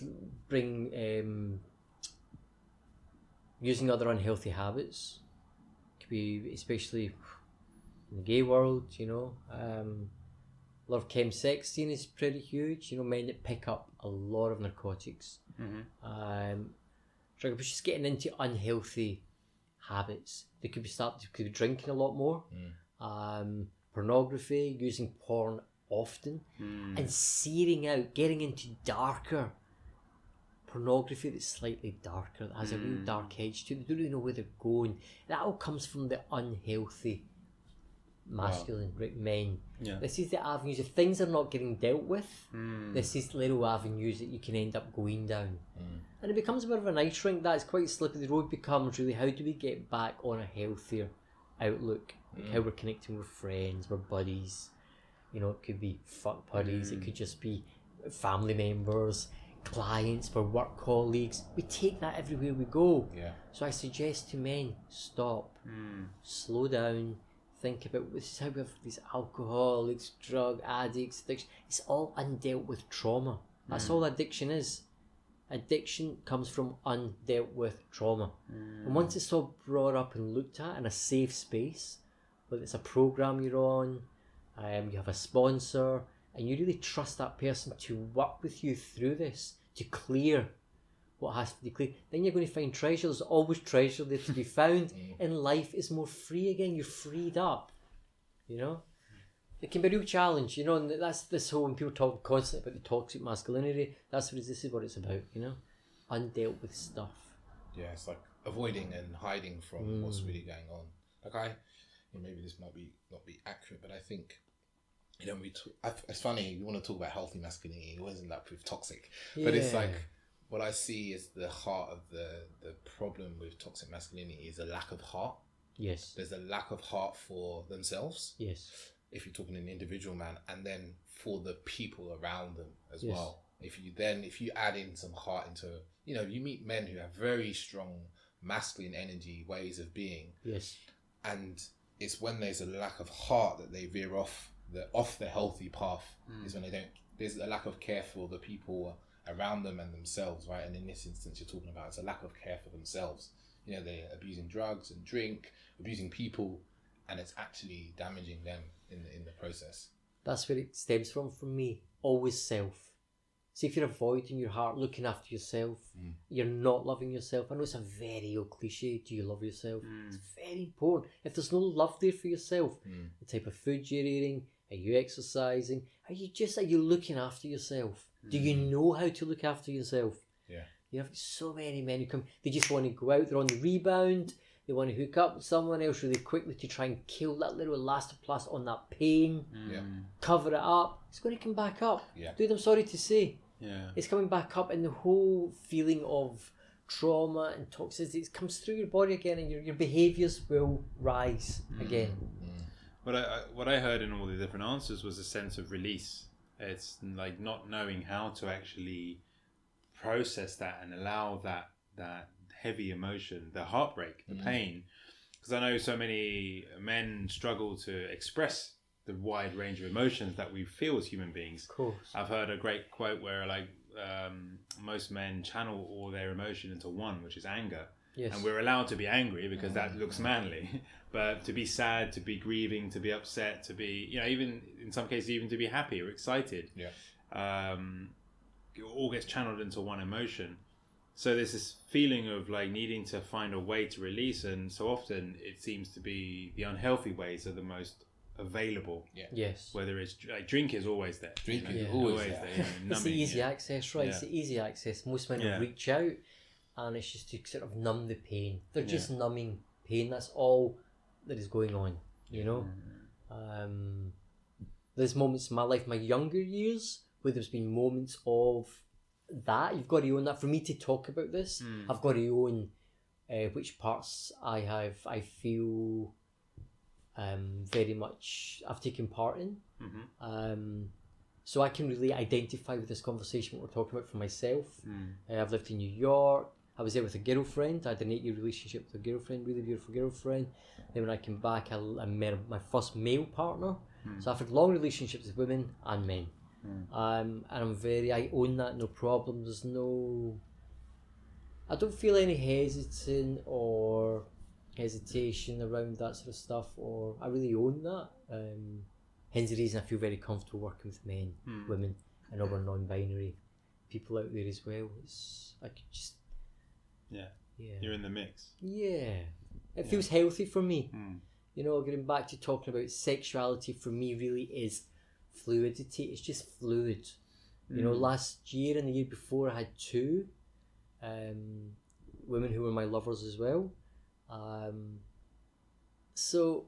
using other unhealthy habits. Could be especially in the gay world, a lot of chem sex scene is pretty huge. Men that pick up a lot of narcotics. Just getting into unhealthy habits. They could be drinking a lot more, pornography, using porn often, and searing out, getting into darker pornography that's slightly darker, that has a real dark edge to it. They don't really know where they're going. That all comes from the unhealthy masculine men. This is the avenues. If things are not getting dealt with, this is little avenues that you can end up going down, and it becomes a bit of an ice rink. That's quite slippery. The road becomes really, how do we get back on a healthier outlook, like how we're connecting with friends, with buddies. It could be fuck buddies, it could just be family members, clients, or work colleagues. We take that everywhere we go. So I suggest to men, stop, slow down. Think about, this is how we have these alcoholics, drug addicts, addiction. It's all undealt with trauma. That's all addiction is. Addiction comes from undealt with trauma. And once it's all brought up and looked at in a safe space, whether it's a program you're on, you have a sponsor, and you really trust that person to work with you through this, to clear what has to be clear, then you're going to find treasure. There's always treasure there to be found, and life is more free again. You're freed up, It can be a real challenge, and that's this whole, when people talk constantly about the toxic masculinity, this is what it's about, undealt with stuff. Yeah, it's like avoiding and hiding from what's really going on. Like maybe this might not be accurate, but I think, it's funny, you want to talk about healthy masculinity, it wasn't that with toxic, but it's like, what I see is the heart of the problem with toxic masculinity is a lack of heart. Yes. There's a lack of heart for themselves. Yes. If you're talking an individual man, and then for the people around them as well. If you add in some heart into, you meet men who have very strong masculine energy, ways of being. Yes. And it's when there's a lack of heart that they veer off the healthy path. Is when there's a lack of care for the people around them and themselves, right? And in this instance, you're talking about it's a lack of care for themselves. You know, they're abusing drugs and drink, abusing people, and it's actually damaging them in the process. That's where it stems from for me. Always self. See, if you're avoiding your heart, looking after yourself, you're not loving yourself. I know it's a very old cliche, do you love yourself? It's very important. If there's no love there for yourself, the type of food you're eating, are you exercising? Are you looking after yourself? Do you know how to look after yourself? Yeah. You have so many men who come, they just want to go out, they're on the rebound, they want to hook up with someone else really quickly to try and kill that little elastoplast on that pain, cover it up. It's going to come back up. Yeah. Dude, I'm sorry to say. Yeah. It's coming back up, and the whole feeling of trauma and toxicity, it comes through your body again, and your behaviours will rise again. What I heard in all the different answers was a sense of release. It's like not knowing how to actually process that and allow that heavy emotion, the heartbreak, the pain. Because I know so many men struggle to express the wide range of emotions that we feel as human beings. Of course. I've heard a great quote where most men channel all their emotion into one, which is anger. Yes. And we're allowed to be angry because that looks manly. But to be sad, to be grieving, to be upset, to be, even in some cases, even to be happy or excited. Yeah. It all gets channeled into one emotion. So there's this feeling of like needing to find a way to release. And so often it seems to be the unhealthy ways are the most available. Yeah. Yes. Whether it's like drink is always there. Drink is always there. It's the Numbing, easy access, right? It's the easy access. Most men will reach out, and it's just to sort of numb the pain. They're just numbing pain. That's all that is going on, you know. There's moments in my life, my younger years, where there's been moments of that. You've got to own that. For me to talk about this, I've got to own which parts I feel very much I've taken part in. So I can really identify with this conversation, what we're talking about, for myself. I've lived in New York. I was there with a girlfriend. I had an 8-year relationship with a girlfriend, really beautiful girlfriend. Then when I came back, I met my first male partner. So I've had long relationships with women and men. And I own that, no problem. I don't feel any hesitation around that sort of stuff, or I really own that. Hence the reason I feel very comfortable working with men, women, and other non-binary people out there as well. I could just you're in the mix. It feels healthy for me. Getting back to talking about sexuality, for me really is fluidity. It's just fluid. Last year and the year before, I had 2 women who were my lovers as well. So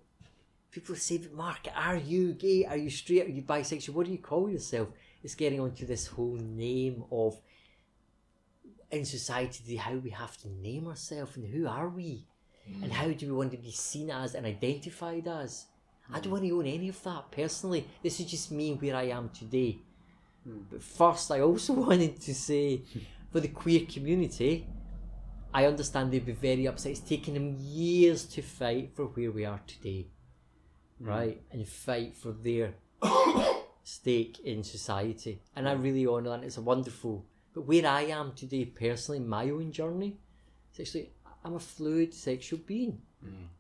people say, but Mark, are you gay? Are you straight? Are you bisexual? What do you call yourself? It's getting onto this whole name of, in society, how we have to name ourselves, and who are we, and how do we want to be seen as and identified as. I don't want to own any of that personally. This is just me where I am today. But first, I also wanted to say, for the queer community, I understand they'd be very upset. It's taken them years to fight for where we are today, right? And fight for their stake in society. And I really honour that. It's a wonderful. But where I am today, personally, my own journey, sexually, I'm a fluid sexual being.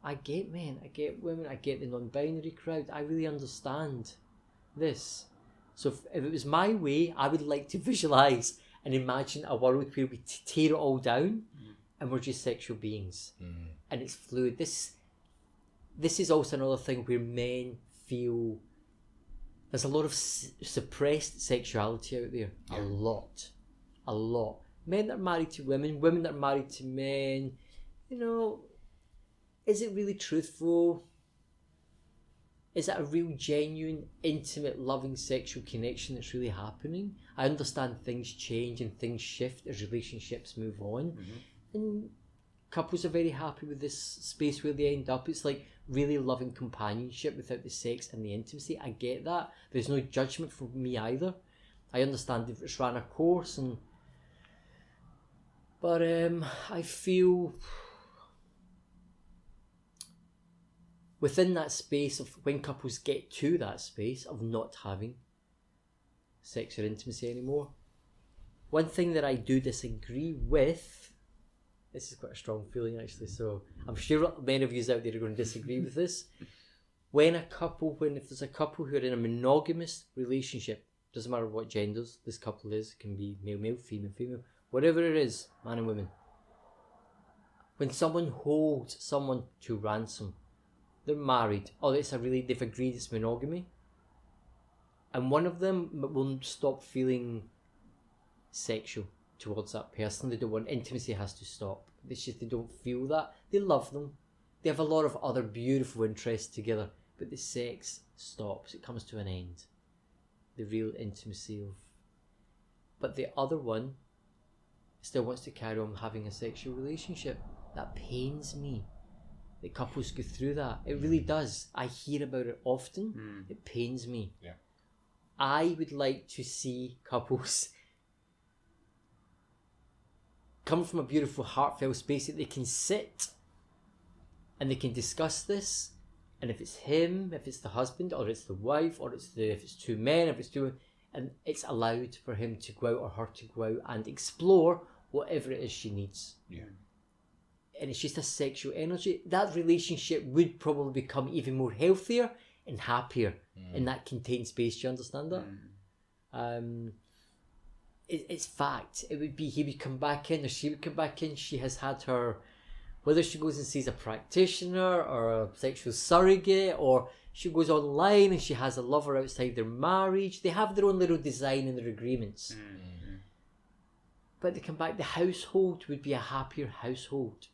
I get men, I get women, I get the non-binary crowd. I really understand this. So if it was my way, I would like to visualise and imagine a world where we tear it all down and we're just sexual beings. And it's fluid. This is also another thing where men feel there's a lot of suppressed sexuality out there. A lot. Men that are married to women that are married to men. Is it really truthful? Is it a real, genuine, intimate, loving sexual connection that's really happening? I understand things change and things shift as relationships move on. And couples are very happy with this space where they end up. It's like really loving companionship without the sex and the intimacy. I get that. There's no judgment from me either. I understand if it's ran a course, but I feel within that space of when couples get to that space of not having sex or intimacy anymore, One thing that I do disagree with, this is quite a strong feeling actually, so I'm sure many of you out there are going to disagree with this. If there's a couple who are in a monogamous relationship, doesn't matter what genders this couple is, it can be male, male, female, female, whatever it is, man and woman. When someone holds someone to ransom, they're married, or they've agreed it's monogamy, and one of them will stop feeling sexual towards that person. They don't want intimacy, has to stop. It's just they don't feel that. They love them. They have a lot of other beautiful interests together, but the sex stops. It comes to an end. The real intimacy of... But the other one still wants to carry on having a sexual relationship. That pains me. The couples go through that. It really does. I hear about it often. It pains me. Yeah. I would like to see couples come from a beautiful, heartfelt space that they can sit and they can discuss this. And if it's him, if it's the husband, or it's the wife, or if it's two men, if it's two, and it's allowed for him to go out or her to go out and explore whatever it is she needs. Yeah. And it's just a sexual energy. That relationship would probably become even more healthier and happier in that contained space. Do you understand that? It's fact. It would be he would come back in or she would come back in. She has had her, whether she goes and sees a practitioner or a sexual surrogate, or she goes online and she has a lover outside their marriage. They have their own little design in their agreements. But they come back, the household would be a happier household.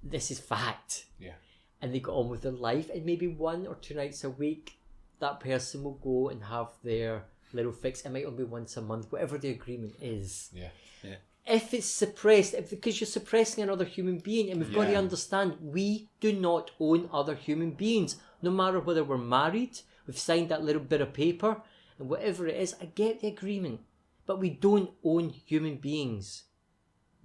This is fact. Yeah. And they go on with their life, and maybe 1 or 2 nights a week that person will go and have their little fix. It might only be once a month, whatever the agreement is. Yeah. Yeah. If it's suppressed, because you're suppressing another human being, and we've got to understand, we do not own other human beings. No matter whether we're married, we've signed that little bit of paper, and whatever it is, I get the agreement, but we don't own human beings.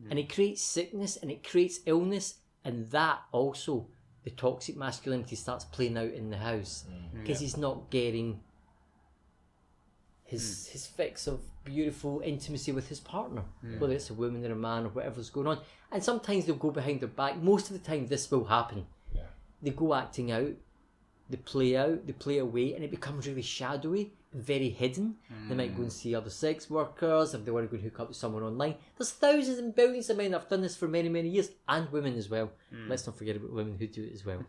And it creates sickness and it creates illness, and that also, the toxic masculinity starts playing out in the house because he's not getting his fix of beautiful intimacy with his partner, whether it's a woman or a man or whatever's going on. And sometimes they'll go behind their back. Most of the time this will happen. Yeah. They go acting out, they play away, and it becomes really shadowy and very hidden. They might go and see other sex workers if they want to go and hook up with someone online. There's thousands and billions of men that have done this for many, many years, and women as well. Let's not forget about women who do it as well.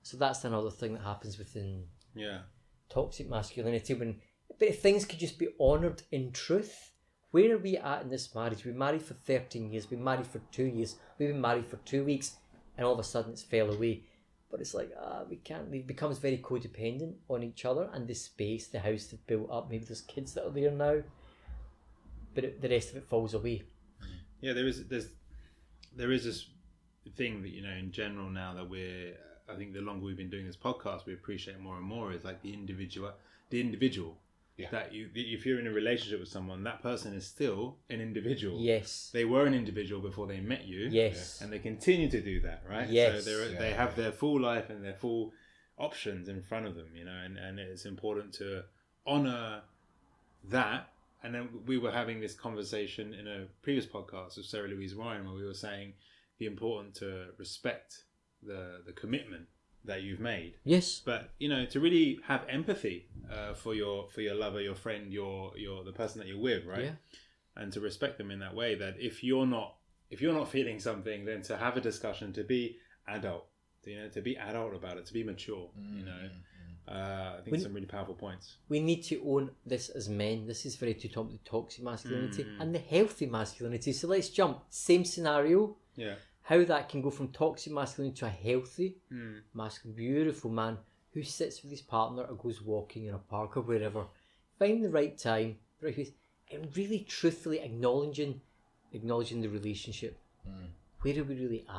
So that's another thing that happens within toxic masculinity. But if things could just be honoured in truth, where are we at in this marriage? We've been married for 13 years, we've been married for 2 years, we've been married for 2 weeks, and all of a sudden it's fell away. But it's like, we can't. It becomes very codependent on each other and the space, the house they've built up. Maybe there's kids that are there now, but the rest of it falls away. Yeah, there is this thing that, in general now that I think the longer we've been doing this podcast, we appreciate more and more is like the individual. Yeah. That if you're in a relationship with someone, that person is still an individual. Yes. They were an individual before they met you. Yes. And they continue to do that, right? Yes. So they have their full life and their full options in front of them, and it's important to honour that. And then we were having this conversation in a previous podcast with Sarah Louise Ryan where we were saying the importance to respect the commitment that you've made. Yes. But to really have empathy for your lover, your friend, your the person that you're with, right? Yeah. And to respect them in that way, that if you're not feeling something, then to have a discussion, to be adult, to be adult about it, to be mature. I think some really powerful points. We need to own this as men. This is very to talk the toxic masculinity and the healthy masculinity. So let's jump. Same scenario. Yeah. How that can go from toxic masculinity to a healthy masculine, beautiful man who sits with his partner or goes walking in a park or wherever, find the right time, and really truthfully acknowledging the relationship. Where are we really at?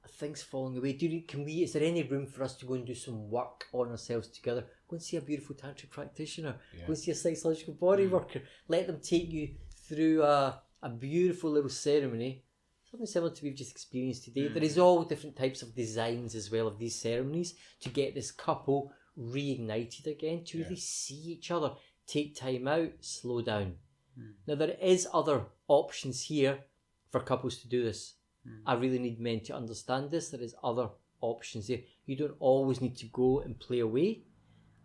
Are things falling away? Is there any room for us to go and do some work on ourselves together? Go and see a beautiful tantric practitioner. Go and see a sexological bodyworker. Let them take you through a beautiful little ceremony. Something similar to we've just experienced today. There is all different types of designs as well of these ceremonies to get this couple reignited again, to really see each other, take time out, slow down. Now, there is other options here for couples to do this. I really need men to understand this. There is other options here. You don't always need to go and play away,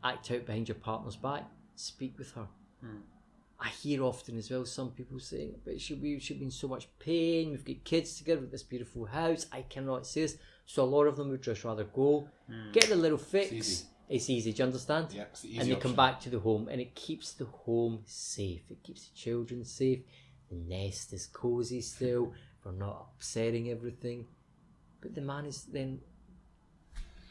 act out behind your partner's back. Speak with her. I hear often as well some people saying, but she'll be in so much pain, we've got kids together with this beautiful house, I cannot say this. So a lot of them would just rather go, get a little fix. It's easy, do you understand? Yeah, it's the easy and they option. come back to the home, and it keeps the home safe. It keeps the children safe. The nest is cozy still. We're not upsetting everything. But the man is then,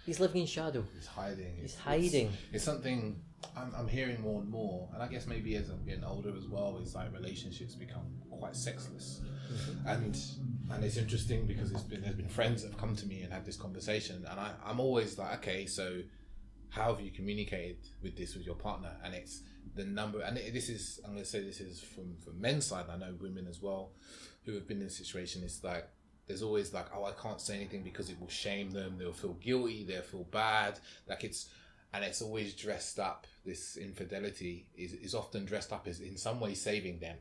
he's living in shadow. He's hiding. He's hiding. It's something I'm hearing more and more, and I guess maybe as I'm getting older as well, is like relationships become quite sexless, and it's interesting because there's been friends that have come to me and had this conversation, and I'm always like, okay, so how have you communicated with your partner? And it's the number, and this is, I'm going to say this is from men's side. I know women as well who have been in a situation. It's like there's always like, oh, I can't say anything because it will shame them. They'll feel guilty. They'll feel bad. And it's always dressed up. This infidelity is often dressed up as in some way saving them,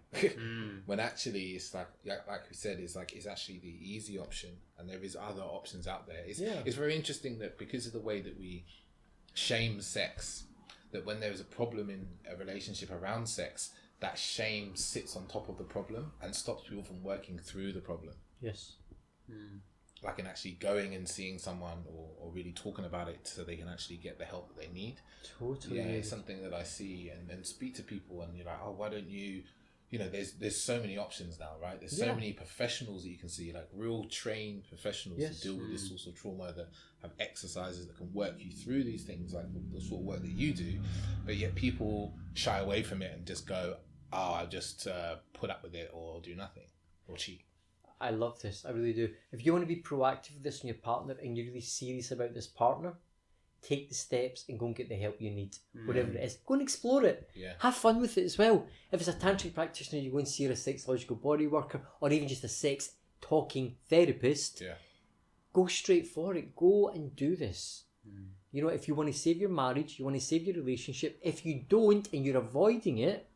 when actually it's like we said, it's actually the easy option, and there is other options out there. It's very interesting that because of the way that we shame sex, that when there's a problem in a relationship around sex, that shame sits on top of the problem and stops people from working through the problem. Yes. Like in actually going and seeing someone or really talking about it so they can actually get the help that they need. Totally. Yeah, it's something that I see and speak to people, and you're like, oh, why don't you know, there's so many options now, right? There's so many professionals that you can see, like real trained professionals to deal with this sort of trauma, that have exercises that can work you through these things, like the sort of work that you do. But yet people shy away from it and just go, oh, I'll just put up with it or do nothing or cheat. I love this. I really do. If you want to be proactive with this in your partner and you're really serious about this partner, take the steps and go and get the help you need. Whatever it is, go and explore it. Yeah. Have fun with it as well. If it's a tantric practitioner, you go and see a sexological bodyworker, or even just a sex talking therapist. Yeah. Go straight for it. Go and do this. You know, if you want to save your marriage, you want to save your relationship. If you don't and you're avoiding it,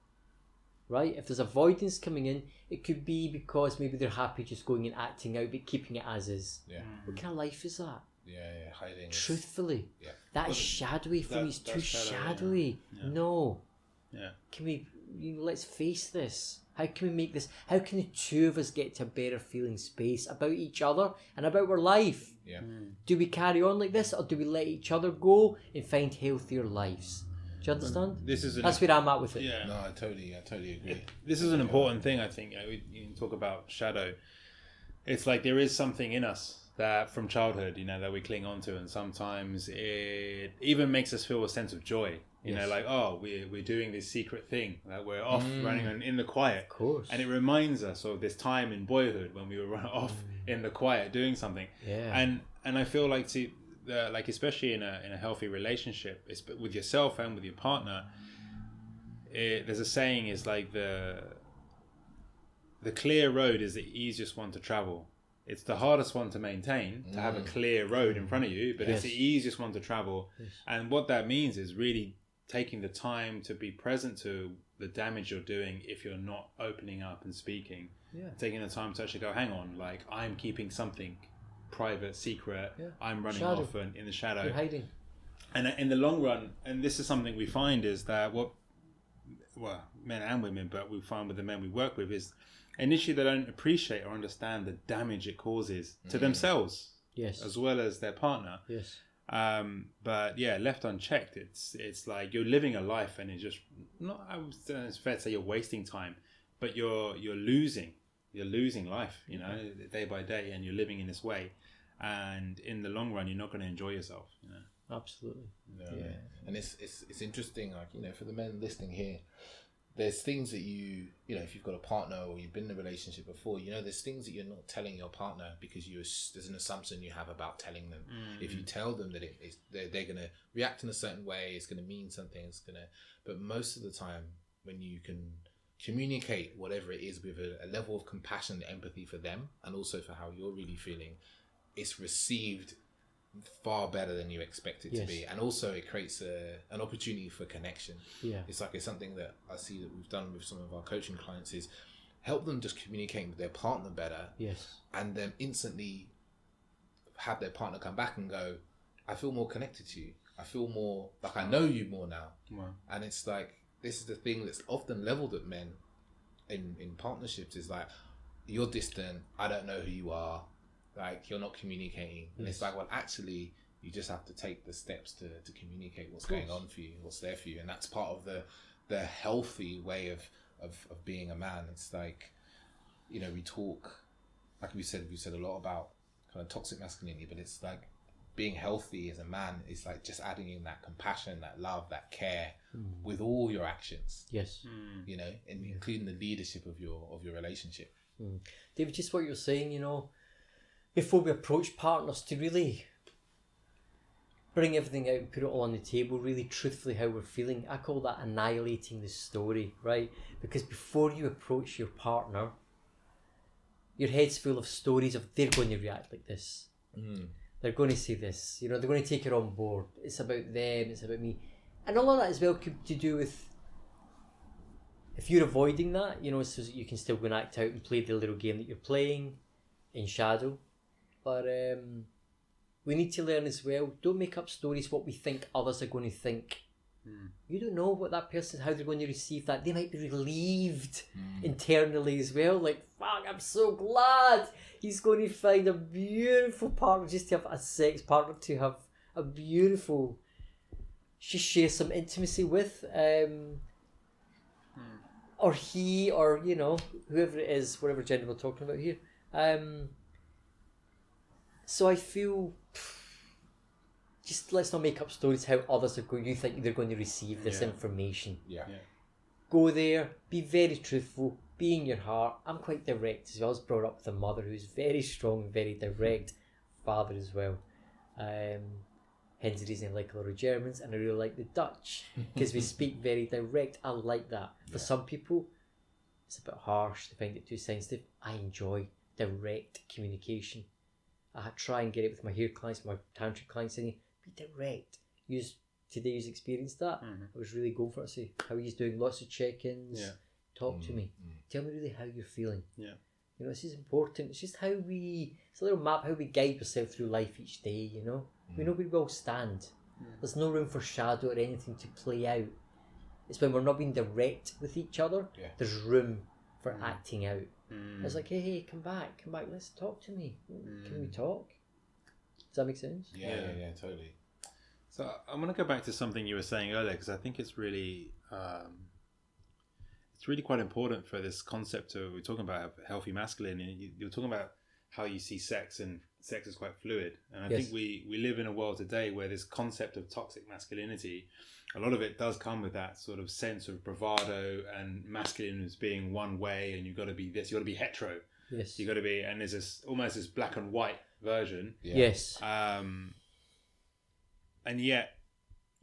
right? If there's avoidance coming in, it could be because maybe they're happy just going and acting out, but keeping it as is. Yeah. What kind of life is that? Yeah, hiding. Truthfully, Yeah. that's shadowy for me. It's too shadowy. Yeah. No. Yeah. Can we? Let's face this. How can we make this? How can the two of us get to a better feeling space about each other and about our life? Yeah. Do we carry on like this, or do we let each other go and find healthier lives? Do you understand? That's where I'm at with it. Yeah. No, I totally agree. This is an important thing, I think. You can talk about shadow. It's like there is something in us that from childhood, that we cling on to, and sometimes it even makes us feel a sense of joy. You know, like, oh, we're doing this secret thing that we're off running in the quiet. Of course. And it reminds us of this time in boyhood when we were off in the quiet doing something. Yeah. And I feel like like especially in a healthy relationship, it's with yourself and with your partner, there's a saying is like the clear road is the easiest one to travel. It's the hardest one to maintain, to have a clear road in front of you, but it's the easiest one to travel. And what that means is really taking the time to be present to the damage you're doing if you're not opening up and speaking. Yeah. Taking the time to actually go, hang on, like I'm keeping something private, secret. Yeah. I'm running off in the shadow. You're hiding. And in the long run, and this is something we find is that men and women, but we find with the men we work with is initially they don't appreciate or understand the damage it causes to themselves, as well as their partner. Yes. But yeah, left unchecked, it's like you're living a life, and it's just not. It's fair to say you're wasting time, but you're losing life. Day by day, and you're living in this way, and in the long run, you're not going to enjoy yourself. Absolutely. Yeah. And it's interesting, like, for the men listening here, there's things that if you've got a partner or you've been in a relationship before, there's things that you're not telling your partner because there's an assumption you have about telling them. If you tell them that they're going to react in a certain way, it's going to mean something, but most of the time when you can communicate whatever it is with a level of compassion and empathy for them, and also for how you're really feeling, it's received far better than you expect it to Yes. be, and also it creates an opportunity for connection. Yeah. It's something that I see that we've done with some of our coaching clients is help them just communicate with their partner better, Yes. and then instantly have their partner come back and go, I feel more connected to you. I feel more like I know you more now. Wow. And it's like, this is the thing that's often leveled at men in partnerships, is like, you're distant, I don't know who you are, like you're not communicating. And it's like, well, actually you just have to take the steps to communicate what's going on for you, what's there for you. And that's part of the healthy way of being a man. It's like, you know, we talk, like we said a lot about kind of toxic masculinity, but it's like being healthy as a man is like just adding in that compassion, that love, that care with all your actions. Yes. You know, and including the leadership of your relationship. David, just what you're saying, you know, before we approach partners, to really bring everything out and put it all on the table, really truthfully how we're feeling. I call that annihilating the story, right? Because before you approach your partner, your head's full of stories of they're going to react like this. They're going to say this, you know, they're going to take it on board. It's about them, it's about me. And all of that as well could to do with, if you're avoiding that, you know, so that you can still go and act out and play the little game that you're playing in shadow. But we need to learn as well, don't make up stories what we think others are going to think. You don't know what that person, how they're going to receive that. They might be relieved internally as well. Like, fuck, I'm so glad he's going to find a beautiful partner, just to have a sex partner, to have a beautiful, just share some intimacy with. Or he, or, you know, whoever it is, whatever gender we're talking about here. So I feel, just let's not make up stories how others are going. You think they're going to receive this information. Go there, be very truthful, be in your heart. I'm quite direct as well. I was brought up with a mother who's very strong, very direct, father as well. Hence the reason I like a lot of Germans, and I really like the Dutch, because we speak very direct. I like that. For some people, it's a bit harsh, they find it too sensitive. I enjoy direct communication. I try and get it with my hair clients, my tantric clients, saying, be direct. Today you've experienced that. I was really going for it. I say, how are you doing? Lots of check-ins. Talk to me. Tell me really how you're feeling. You know, this is important. It's just it's a little map how we guide ourselves through life each day, you know. We know where we all stand. There's no room for shadow or anything to play out. It's when we're not being direct with each other, there's room for acting out. It's like, hey, come back, let's talk to me. Can we talk? Does that make sense? Yeah, totally. So I'm going to go back to something you were saying earlier, because I think it's really quite important for this concept of, we're talking about healthy masculine, and you're talking about how you see sex, and sex is quite fluid. And I think we live in a world today where this concept of toxic masculinity, a lot of it does come with that sort of sense of bravado, and masculine as being one way, and you've got to be this, you've got to be hetero. Yes. You've got to be, and there's this almost this black and white version. Yes. And yet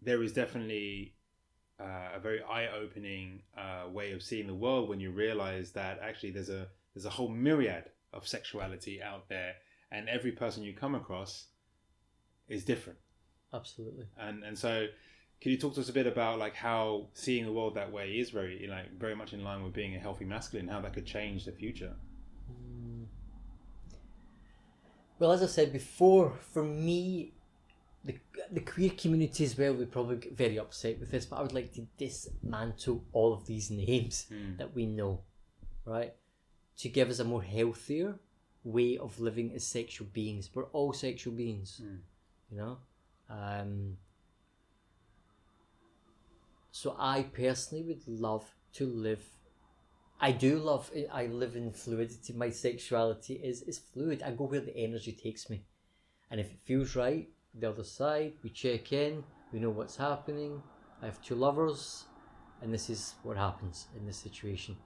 there is definitely a very eye-opening way of seeing the world when you realize that actually there's a whole myriad of sexuality out there, and every person you come across is different. Absolutely. And so can you talk to us a bit about like how seeing the world that way is very much in line with being a healthy masculine, how that could change the future? Well, as I said before, for me, the queer community as well would probably get very upset with this, but I would like to dismantle all of these names that we know, right? To give us a more healthier way of living as sexual beings. We're all sexual beings, you know? So I personally would love to live, I live in fluidity. My sexuality is fluid. I go where the energy takes me. And if it feels right, the other side, we check in, we know what's happening. I have 2 lovers, and this is what happens in this situation.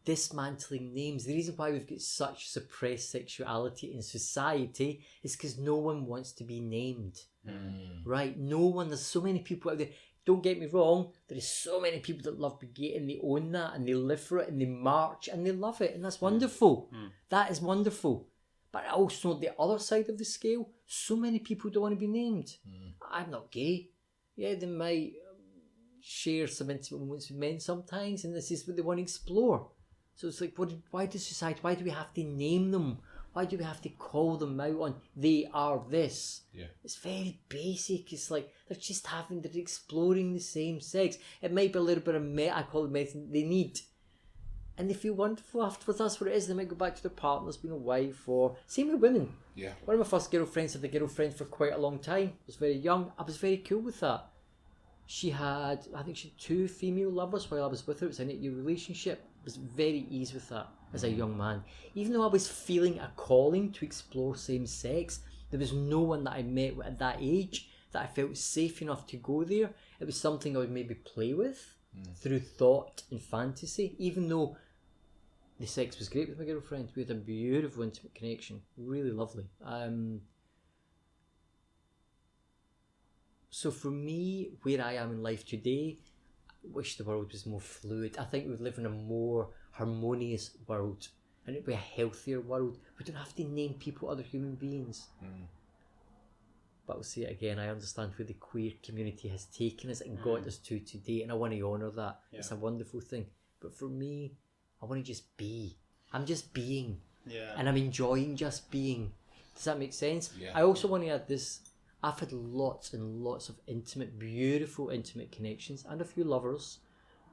Dismantling names. The reason why we've got such suppressed sexuality in society is because no one wants to be named. Right? No one. There's so many people out there. don't get me wrong, there is so many people that love being gay and they own that and they live for it and they march and they love it, and that's wonderful. That is wonderful. But also the other side of the scale, so many people don't want to be named. I'm not gay. Yeah, they might share some intimate moments with men sometimes, and this is what they want to explore. So it's like, why does society, why do we have to name them? Why do we have to call them out on they are this? Yeah. It's very basic. It's like they're exploring the same sex. It might be a little bit of I call it medicine they need. And they feel wonderful afterwards. That's what it is. They might go back to their partners, being a wife, or same with women. Yeah. One of my first girlfriends had a girlfriend for quite a long time. I was very young. I was very cool with that. I think she had 2 female lovers while I was with her. It was an 8-year relationship. I was very easy with that as a young man. Even though I was feeling a calling to explore same sex, there was no one that I met at that age that I felt safe enough to go there. It was something I would maybe play with through thought and fantasy, even though the sex was great with my girlfriend. We had a beautiful intimate connection, really lovely. So for me, where I am in life today, I wish the world was more fluid. I think we would live in a more harmonious world, and it'd be a healthier world. We don't have to name people other human beings. But I'll say it again, I understand where the queer community has taken us and got us to today, and I want to honour that. Yeah. It's a wonderful thing. But for me, I want to just be. I'm just being. Yeah. And I'm enjoying just being. Does that make sense? Yeah. I also want to add this. I've had lots and lots of intimate, beautiful intimate connections and a few lovers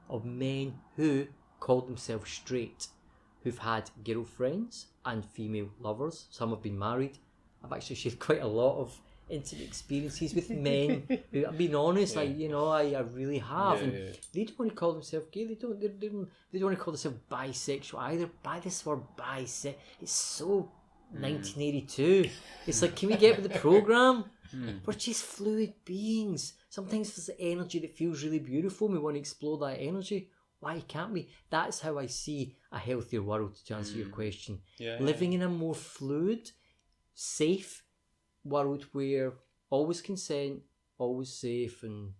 of men who called themselves straight, who've had girlfriends and female lovers. Some have been married. I've actually shared quite a lot of intimate experiences with men who, I'm being honest, I really have. They don't want to call themselves gay. They don't want to call themselves bisexual either. By this word bisexual, it's so 1982. It's like, can we get with the program? We're just fluid beings. Sometimes there's the energy that feels really beautiful and we want to explore that energy. Why can't we? That's how I see a healthier world, to answer your question. Living in a more fluid, safe world where always consent, always safe, and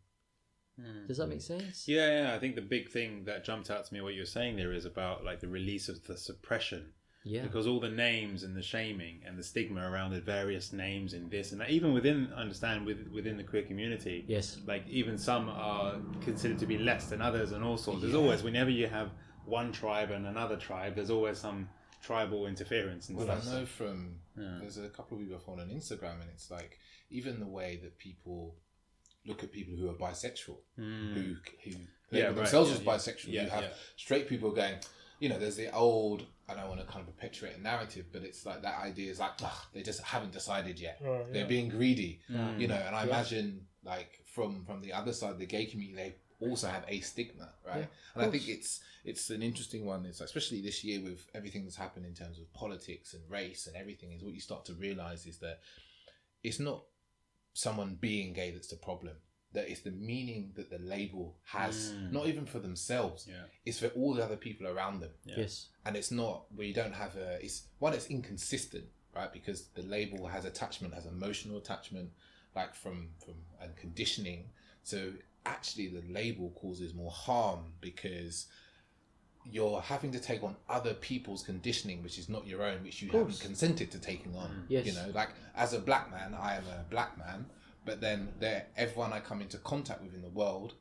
does that make sense? Yeah. I think the big thing that jumped out to me, what you were saying there, is about like the release of the suppression. Yeah. Because all the names and the shaming and the stigma around the various names and this and that, even within the queer community, yes, like even some are considered to be less than others and all sorts. There's always, whenever you have one tribe and another tribe, there's always some tribal interference and stuff. I know from there's a couple of people I follow on Instagram, and it's like even the way that people look at people who are bisexual, who label themselves as bisexual. You have straight people going, you know, there's the old, I don't want to kind of perpetuate a narrative, but it's like that idea is like, they just haven't decided yet. They're being greedy, you know, and I imagine like from the other side, the gay community, they also have a stigma, right? And I think it's an interesting one. It's especially this year with everything that's happened in terms of politics and race and everything, is what you start to realize is that it's not someone being gay that's the problem. That it's the meaning that the label has, not even for themselves, it's for all the other people around them. Yes. And it's not, we don't have it's inconsistent, right? Because the label has attachment, has emotional attachment, like from and conditioning. So actually the label causes more harm because you're having to take on other people's conditioning, which is not your own, which you haven't consented to taking on. Yes. You know, like as a black man, I am a black man, but then everyone I come into contact with in the world,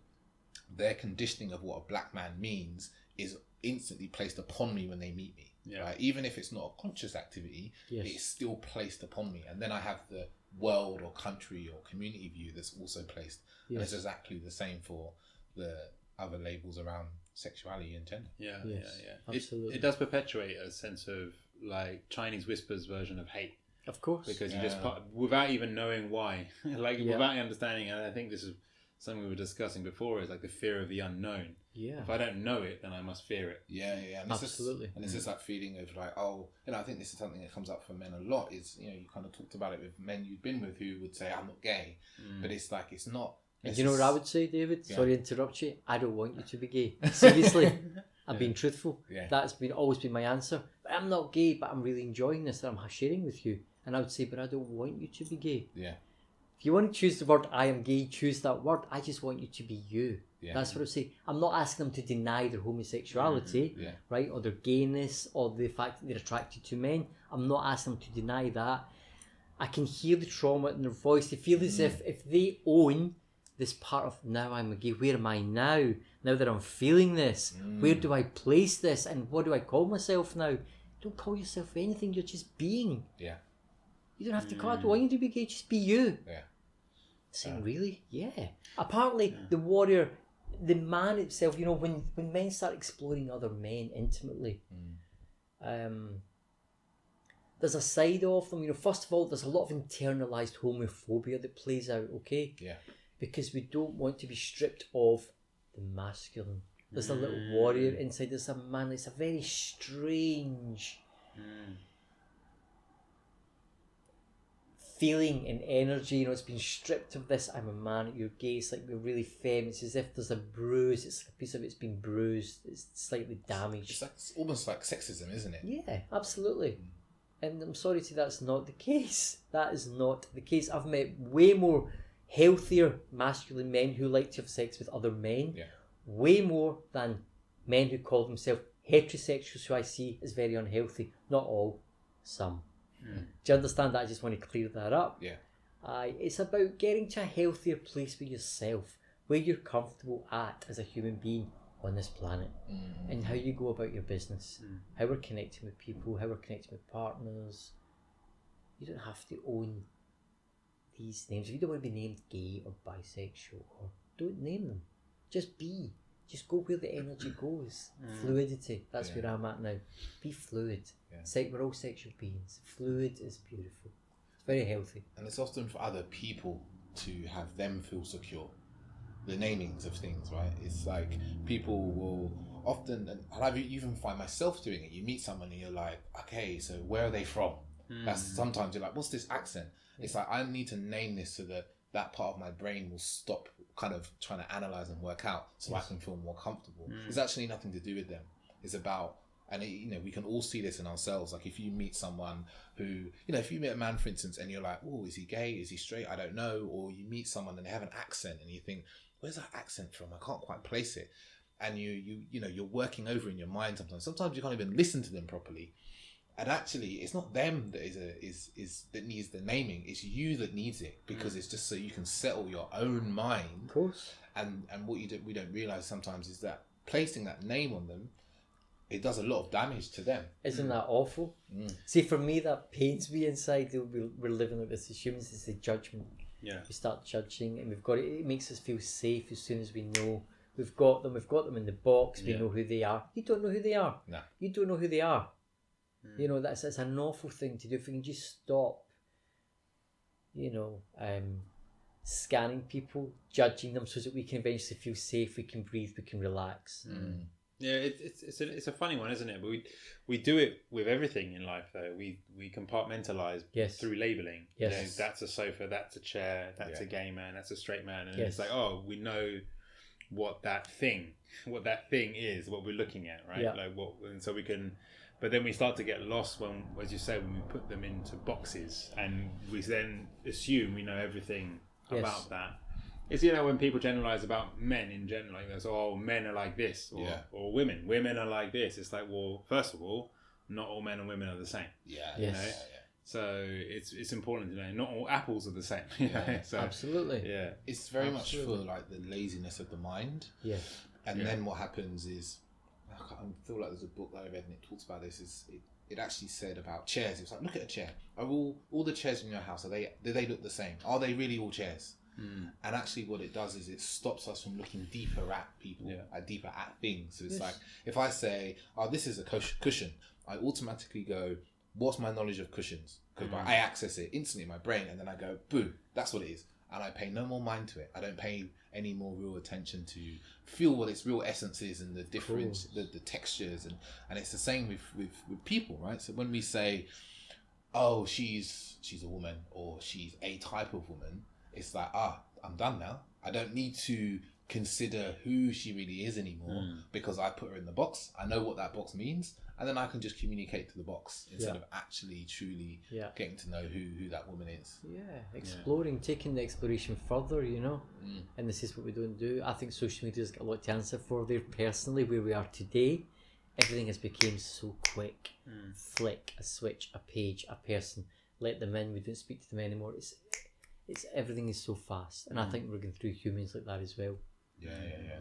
their conditioning of what a black man means is instantly placed upon me when they meet me. Right? Even if it's not a conscious activity, it's still placed upon me. And then I have the world or country or community view that's also placed. And it's exactly the same for the other labels around sexuality and gender. Yeah. Absolutely. It does perpetuate a sense of like Chinese whispers version of hate. Of course. Because you just, without even knowing why, without understanding, and I think this is something we were discussing before, is like the fear of the unknown. Yeah. If I don't know it, then I must fear it. Yeah. And absolutely. It's just that feeling of like, I think this is something that comes up for men a lot, is, you kind of talked about it with men you've been with who would say, I'm not gay. But it's like, it's not. And you know what I would say, David? Sorry to interrupt you. I don't want you to be gay. Seriously. I'm being truthful. Yeah. That's always been my answer. But I'm not gay, but I'm really enjoying this that I'm sharing with you. And I would say, but I don't want you to be gay. Yeah. If you want to choose the word I am gay, choose that word. I just want you to be you. Yeah. That's what I say. I'm not asking them to deny their homosexuality, Yeah. right, or their gayness, or the fact that they're attracted to men. I'm not asking them to deny that. I can hear the trauma in their voice. They feel as if they own this part of, now I'm a gay, where am I now? Now that I'm feeling this, where do I place this? And what do I call myself now? Don't call yourself anything, you're just being. Yeah. You don't have to call it, I don't want you to be gay, just be you. Yeah. Saying, really? Yeah. Apparently, the warrior, the man itself, you know, when men start exploring other men intimately, there's a side of them, you know, first of all, there's a lot of internalized homophobia that plays out, okay? Yeah. Because we don't want to be stripped of the masculine. There's a little warrior inside, there's a man, it's a very strange feeling and energy, you know, it's been stripped of this, I'm a man, you're gay, it's like we're really femme, it's as if there's a bruise, it's like a piece of it's been bruised, it's slightly damaged. It's almost like sexism, isn't it? Yeah, absolutely. And I'm sorry to say that's not the case. That is not the case. I've met way more healthier masculine men who like to have sex with other men, way more than men who call themselves heterosexuals, who I see as very unhealthy. Not all, some. Do you understand that? I just want to clear that up. Yeah. It's about getting to a healthier place with yourself, where you're comfortable at as a human being on this planet, and how you go about your business, how we're connecting with people, how we're connecting with partners. You don't have to own these names. If you don't want to be named gay or bisexual, or don't name them. Just be. Just go where the energy goes. Fluidity. That's where I'm at now. Be fluid. We're all sexual beings. Fluid is beautiful. It's very healthy. And it's often for other people to have them feel secure. The namings of things, right? It's like people will often, and I even find myself doing it. You meet someone and you're like, okay, so where are they from? That's sometimes you're like, what's this accent? It's like, I need to name this so that that part of my brain will stop kind of trying to analyze and work out, so I can feel more comfortable. It's actually nothing to do with them. It's about, and you know, we can all see this in ourselves. Like if you meet someone who, you know, if you meet a man, for instance, and you're like, oh, is he gay? Is he straight? I don't know. Or you meet someone and they have an accent and you think, where's that accent from? I can't quite place it. And you know, you're working over in your mind sometimes. Sometimes you can't even listen to them properly. And actually, it's not them that is that needs the naming. It's you that needs it, because it's just so you can settle your own mind. Of course. And what we don't realize sometimes is that placing that name on them, it does a lot of damage to them. Isn't that awful? See, for me, that pains me inside. We're living like this as humans. It's the judgment. Yeah. We start judging, and we've got it. It makes us feel safe as soon as we know we've got them. We've got them in the box. We know who they are. You don't know who they are. No. You don't know who they are. You know, that's an awful thing to do. If we can just stop, you know, scanning people, judging them, so that we can eventually feel safe, we can breathe, we can relax. Yeah, it's a funny one, isn't it? But we do it with everything in life, though. We compartmentalize through labeling. Yes. You know, that's a sofa, that's a chair, that's a gay man, that's a straight man, and Yes. it's like, oh, we know what that thing is, what we're looking at, right? Yeah. Like what, and so we can. But then we start to get lost when, as you say, when we put them into boxes, and we then assume we know everything about that. It's, you know, when people generalize about men in general, like there's, oh, men are like this, or women are like this. It's like, well, first of all, not all men and women are the same. Yeah. Yes. You know? So it's important to know not all apples are the same. You know? So, Absolutely. Yeah. It's very much for like the laziness of the mind. Yeah. And then what happens is, I feel like there's a book that I read and it talks about this. It actually said about chairs. It's like, look at a chair. Are all the chairs in your house, do they look the same? Are they really all chairs? And actually what it does is it stops us from looking deeper at people, deeper at things. So it's like, if I say, oh, this is a cushion, I automatically go, what's my knowledge of cushions? Because I access it instantly in my brain, and then I go, boo, that's what it is. And I pay no more mind to it. I don't pay any more real attention to feel what its real essence is and the difference, the textures. And it's the same with people, right? So when we say, oh, she's a woman, or she's a type of woman, it's like, I'm done now. I don't need to consider who she really is anymore because I put her in the box. I know what that box means, and then I can just communicate to the box instead of actually truly getting to know who that woman is. Exploring, taking the exploration further, you know. And this is what we don't do. I think social media's got a lot to answer for there. Personally, where we are today, everything has become so quick. Flick a switch, a page, a person, let them in. We don't speak to them anymore. It's everything is so fast, and I think we're going through humans like that as well.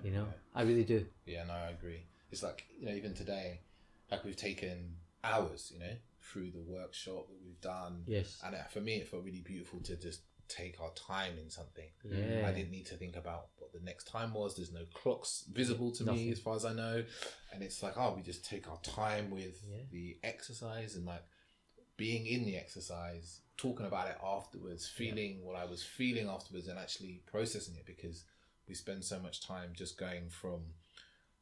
You know, I really do. Yeah, no, I agree. It's like, you know, even today, like we've taken hours, you know, through the workshop that we've done. Yes. And for me, it felt really beautiful to just take our time in something. Yeah. I didn't need to think about what the next time was. There's no clocks visible to me as far as I know. And it's like, we just take our time with the exercise and like being in the exercise, talking about it afterwards, feeling what I was feeling afterwards and actually processing it, because we spend so much time just going from,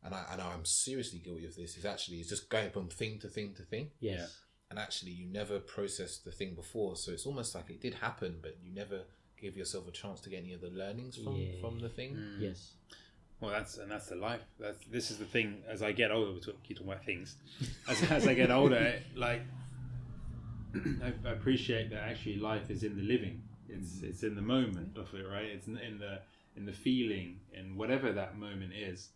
and I'm seriously guilty of this, it's just going from thing to thing to thing. Yes. And actually you never processed the thing before, so it's almost like it did happen, but you never give yourself a chance to get any of the learnings from the thing. Yes. Well, that's the life. This is the thing. As I get older, we keep talking about things. As I get older, like I appreciate that actually life is in the living. It's in the moment of it, right? It's in the feeling, in whatever that moment is.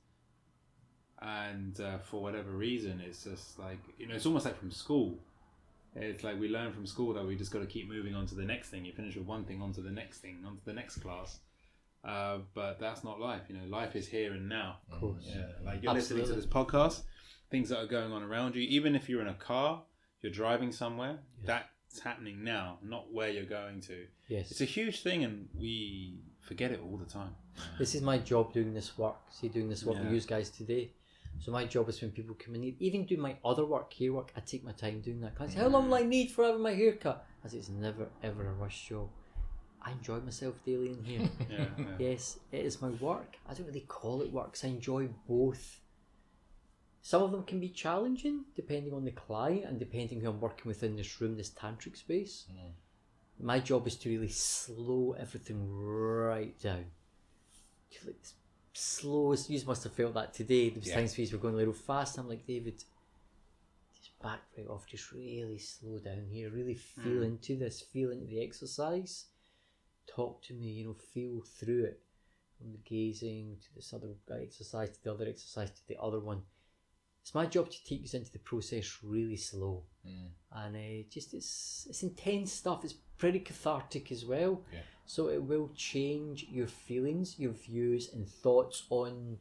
And for whatever reason, it's just like, you know, it's almost like from school. It's like we learn from school that we just got to keep moving on to the next thing. You finish with one thing, on to the next thing, on to the next class. But that's not life. You know, life is here and now. Of course. Yeah, like you're listening to this podcast, things that are going on around you. Even if you're in a car, you're driving somewhere, that's happening now, not where you're going to. Yes. It's a huge thing, and we forget it all the time. This is my job, doing this work. Doing this work with you guys today. So my job is when people come in, even do my other work, hair work, I take my time doing that. I say, how long will I need for having my hair cut? I say, it's never ever a rush job. I enjoy myself daily in here. Yes, it is my work. I don't really call it work, because I enjoy both. Some of them can be challenging depending on the client and depending who I'm working with in this room, this tantric space. My job is to really slow everything right down. To like slowest, you must have felt that today. There was times where we're going a little fast. I'm like, David, just back right off, just really slow down here, really feel into this, feel into the exercise. Talk to me, you know, feel through it. From the gazing to this other exercise, to the other exercise, to the other one. It's my job to take you into the process really slow. And it's intense stuff. It's pretty cathartic as well. So it will change your feelings, your views and thoughts on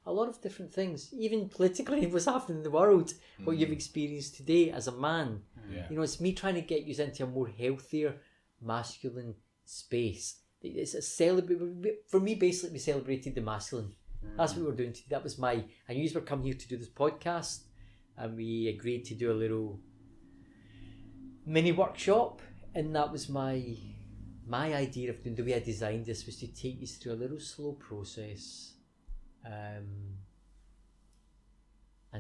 a lot of different things. Even politically, what's happening in the world, what you've experienced today as a man. You know, it's me trying to get you into a more healthier, masculine space. It's a for me, basically, we celebrated the masculine. That's what we're doing today. That was I knew you were coming here to do this podcast, and we agreed to do a little mini workshop, and that was my idea of doing, the way I designed this was to take you through a little slow process, and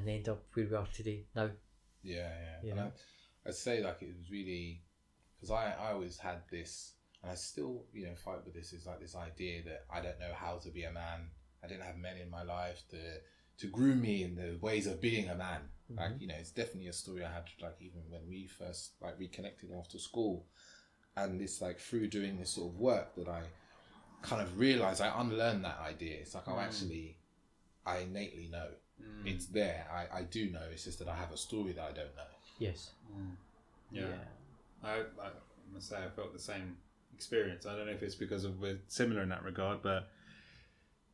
end up where we are today now. And I'd say like it was really, because I always had this, and I still, you know, fight with this, is like this idea that I don't know how to be a man. I didn't have men in my life to groom me in the ways of being a man. Like, you know, it's definitely a story I had, like even when we first like reconnected after school, and it's like through doing this sort of work that I kind of realized I unlearned that idea. It's like, I innately know it's there. I do know. It's just that I have a story that I don't know. Yes. I must say I felt the same experience. I don't know if it's because we're similar in that regard, but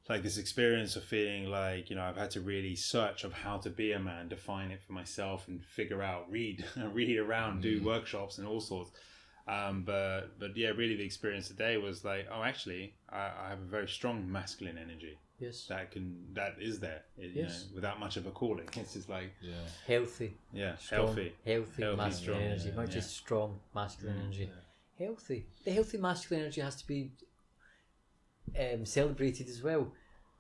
like this experience of feeling like, you know, I've had to really search of how to be a man, define it for myself, and figure out, read around, do workshops and all sorts. But yeah, really the experience today was like, oh, actually, I have a very strong masculine energy. Yes. That is there, you know, without much of a calling. It's just like healthy. Yeah, strong, healthy masculine strong energy, not just strong masculine energy. Healthy. The healthy masculine energy has to be celebrated as well.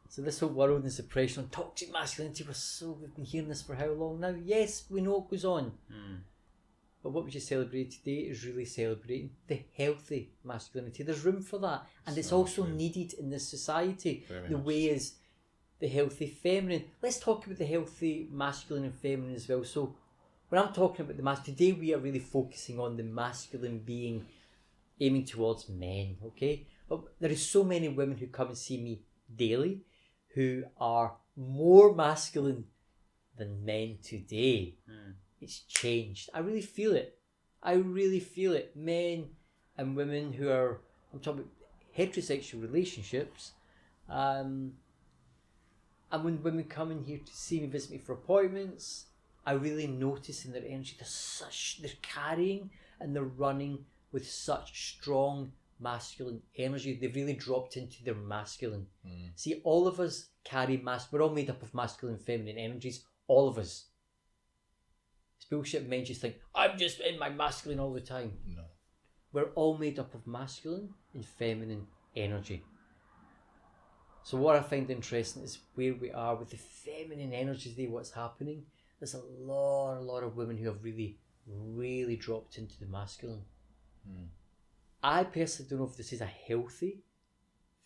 So this whole world and suppression on toxic masculinity, we've been hearing this for how long now? Yes, we know what goes on. But what we just celebrated today is really celebrating the healthy masculinity. There's room for that. And it's also needed in this society. The way is the healthy feminine. Let's talk about the healthy masculine and feminine as well. So when I'm talking about the masculine, today we are really focusing on the masculine being aiming towards men, okay? But there is so many women who come and see me daily who are more masculine than men today. It's changed. I really feel it. Men and women who are, I'm talking about heterosexual relationships, and when women come in here to see me, visit me for appointments, I really notice in their energy, they're carrying and they're running with such strong masculine energy. They've really dropped into their masculine. See, all of us carry we're all made up of masculine and feminine energies, all of us. It's bullshit. Men just think, I'm just in my masculine all the time. No. We're all made up of masculine and feminine energy. So what I find interesting is where we are with the feminine energy today, what's happening. There's a lot of women who have really, really dropped into the masculine. I personally don't know if this is a healthy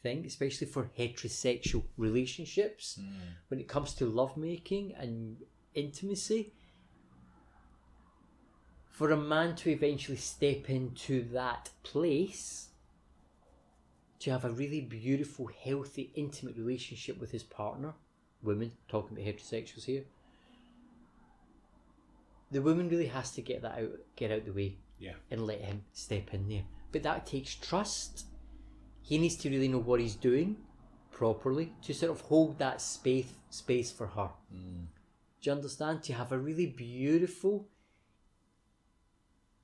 thing, especially for heterosexual relationships. When it comes to lovemaking and intimacy, for a man to eventually step into that place, to have a really beautiful, healthy, intimate relationship with his partner, women, talking about heterosexuals here, the woman really has to get out the way, and let him step in there. But that takes trust. He needs to really know what he's doing properly to sort of hold that space for her. Do you understand? To have a really beautiful,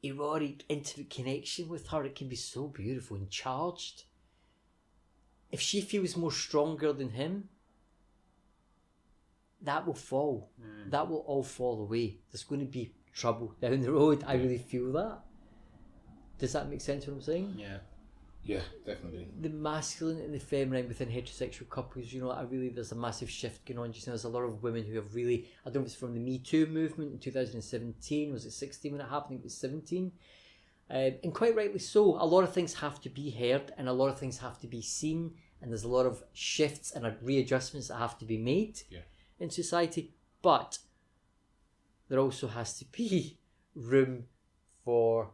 erotic, intimate connection with her, it can be so beautiful and charged. If she feels more stronger than him, that will fall. That will all fall away. There's going to be trouble down the road. I really feel that. Does that make sense what I'm saying? Yeah, definitely. The masculine and the feminine within heterosexual couples, there's a massive shift going on just now. There's a lot of women who have really, I don't know if it's from the Me Too movement in 2017, was it 16 when it happened? I think it was 17. And quite rightly so. A lot of things have to be heard and a lot of things have to be seen, and there's a lot of shifts and readjustments that have to be made in society. But there also has to be room for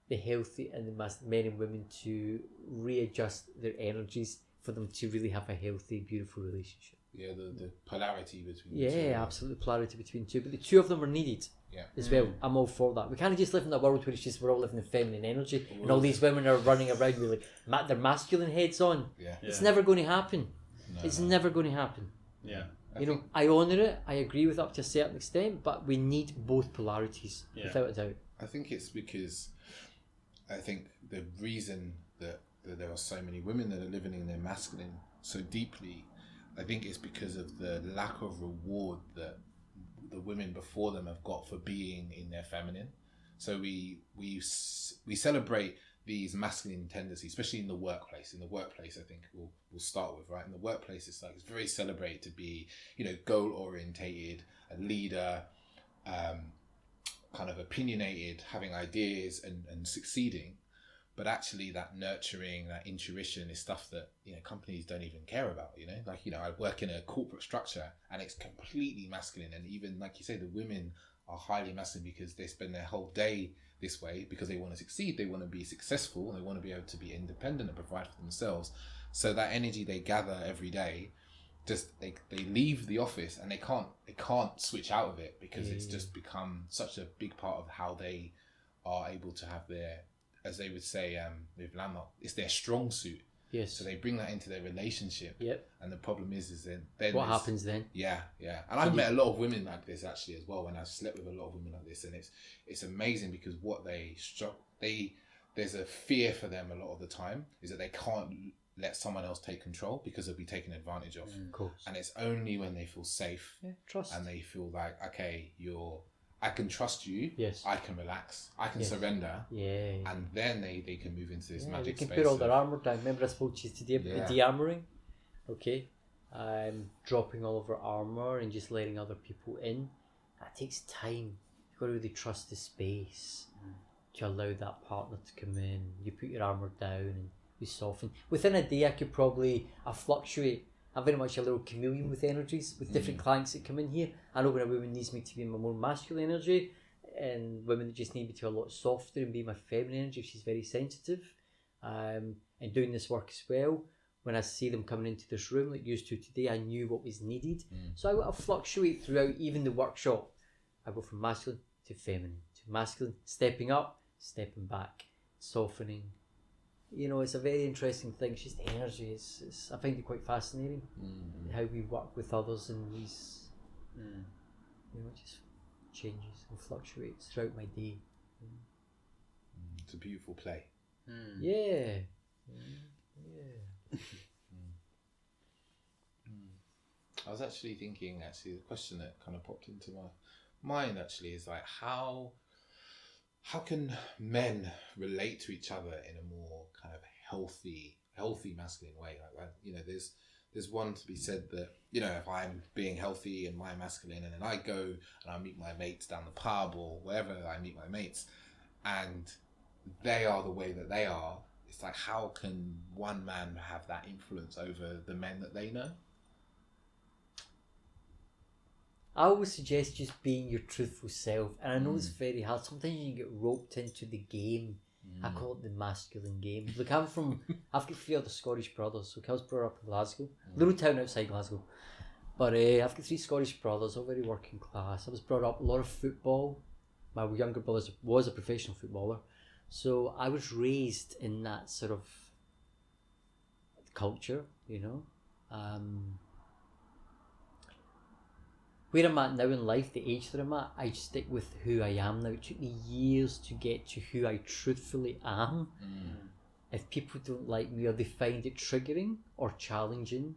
the healthy and the men and women to readjust their energies for them to really have a healthy, beautiful relationship. Yeah, the polarity between the two. Yeah, absolutely, polarity between two. But the two of them are needed as well. I'm all for that. We can't just live in a world where it's just we're all living in feminine energy and all these women are running around with their masculine heads on. It's never going to happen. It's never going to happen. I honour it, I agree with it up to a certain extent, but we need both polarities, without a doubt. I think it's because I think the reason that there are so many women that are living in their masculine so deeply, I think it's because of the lack of reward that the women before them have got for being in their feminine. So we celebrate these masculine tendencies, especially in the workplace. In the workplace, I think we'll start with, right? In the workplace, it's very celebrated to be, goal orientated, a leader, kind of opinionated, having ideas and succeeding. But actually that nurturing, that intuition is stuff that, companies don't even care about, I work in a corporate structure and it's completely masculine. And even like you say, the women are highly masculine because they spend their whole day this way because they want to succeed, they want to be successful, and they want to be able to be independent and provide for themselves. So that energy they gather every day, just they leave the office and they can't switch out of it because it's just become such a big part of how they are able to have their, as they would say with Landmark, it's their strong suit. Yes. So they bring that into their relationship. Yep. And the problem is then what happens then? Yeah. And I've met a lot of women like this actually as well, when I've slept with a lot of women like this, and it's amazing because what there's a fear for them a lot of the time is that they can't let someone else take control because they'll be taken advantage of. Of course. And it's only when they feel safe, trust, and they feel like, okay, I can trust you. Yes. I can relax. I can surrender. Yeah. And then they can move into this magic space. They can space put all their armour down. Remember I spoke to you today about the de-armouring? Okay. Dropping all of our armour and just letting other people in. That takes time. got to really trust the space to allow that partner to come in. You put your armour down and you soften. Within a day, I fluctuate. I'm very much a little chameleon with energies, with different clients that come in here. I know when a woman needs me to be in my more masculine energy, and women that just need me to be a lot softer and be my feminine energy if she's very sensitive. And doing this work as well, when I see them coming into this room like used to today, I knew what was needed. So I fluctuate throughout even the workshop. I go from masculine to feminine, to masculine, stepping up, stepping back, softening. You know, it's a very interesting thing. It's just energy. I find it quite fascinating how we work with others in these, you know, it just changes and fluctuates throughout my day. It's a beautiful play. Yeah. I was actually thinking, the question that kind of popped into my mind actually is like, how can men relate to each other in a more kind of healthy masculine way? Like, you know, there's one to be said that, you know, if I'm being healthy and my masculine, and then I go and I meet my mates down the pub or wherever I meet my mates, and they are the way that they are, it's like, how can one man have that influence over the men that they know? I always suggest just being your truthful self, and I know it's very hard. Sometimes you get roped into the game. I call it the masculine game. Look, I've got 3 other Scottish brothers. Look, I was brought up in Glasgow, a little town outside Glasgow. But I've got 3 Scottish brothers, all very working class. I was brought up a lot of football. My younger brother was a professional footballer. So I was raised in that sort of culture, you know. Where I'm at now in life, the age that I'm at, I stick with who I am now. It took me years to get to who I truthfully am. If people don't like me or they find it triggering or challenging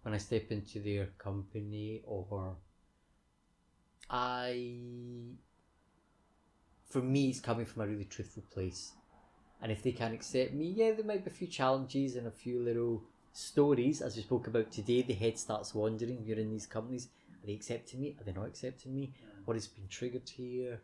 when I step into their company, or for me, it's coming from a really truthful place. And if they can't accept me, yeah, there might be a few challenges and a few little stories, as we spoke about today. The head starts wandering. You're in these companies. Are they accepting me? Are they not accepting me? What has been triggered here?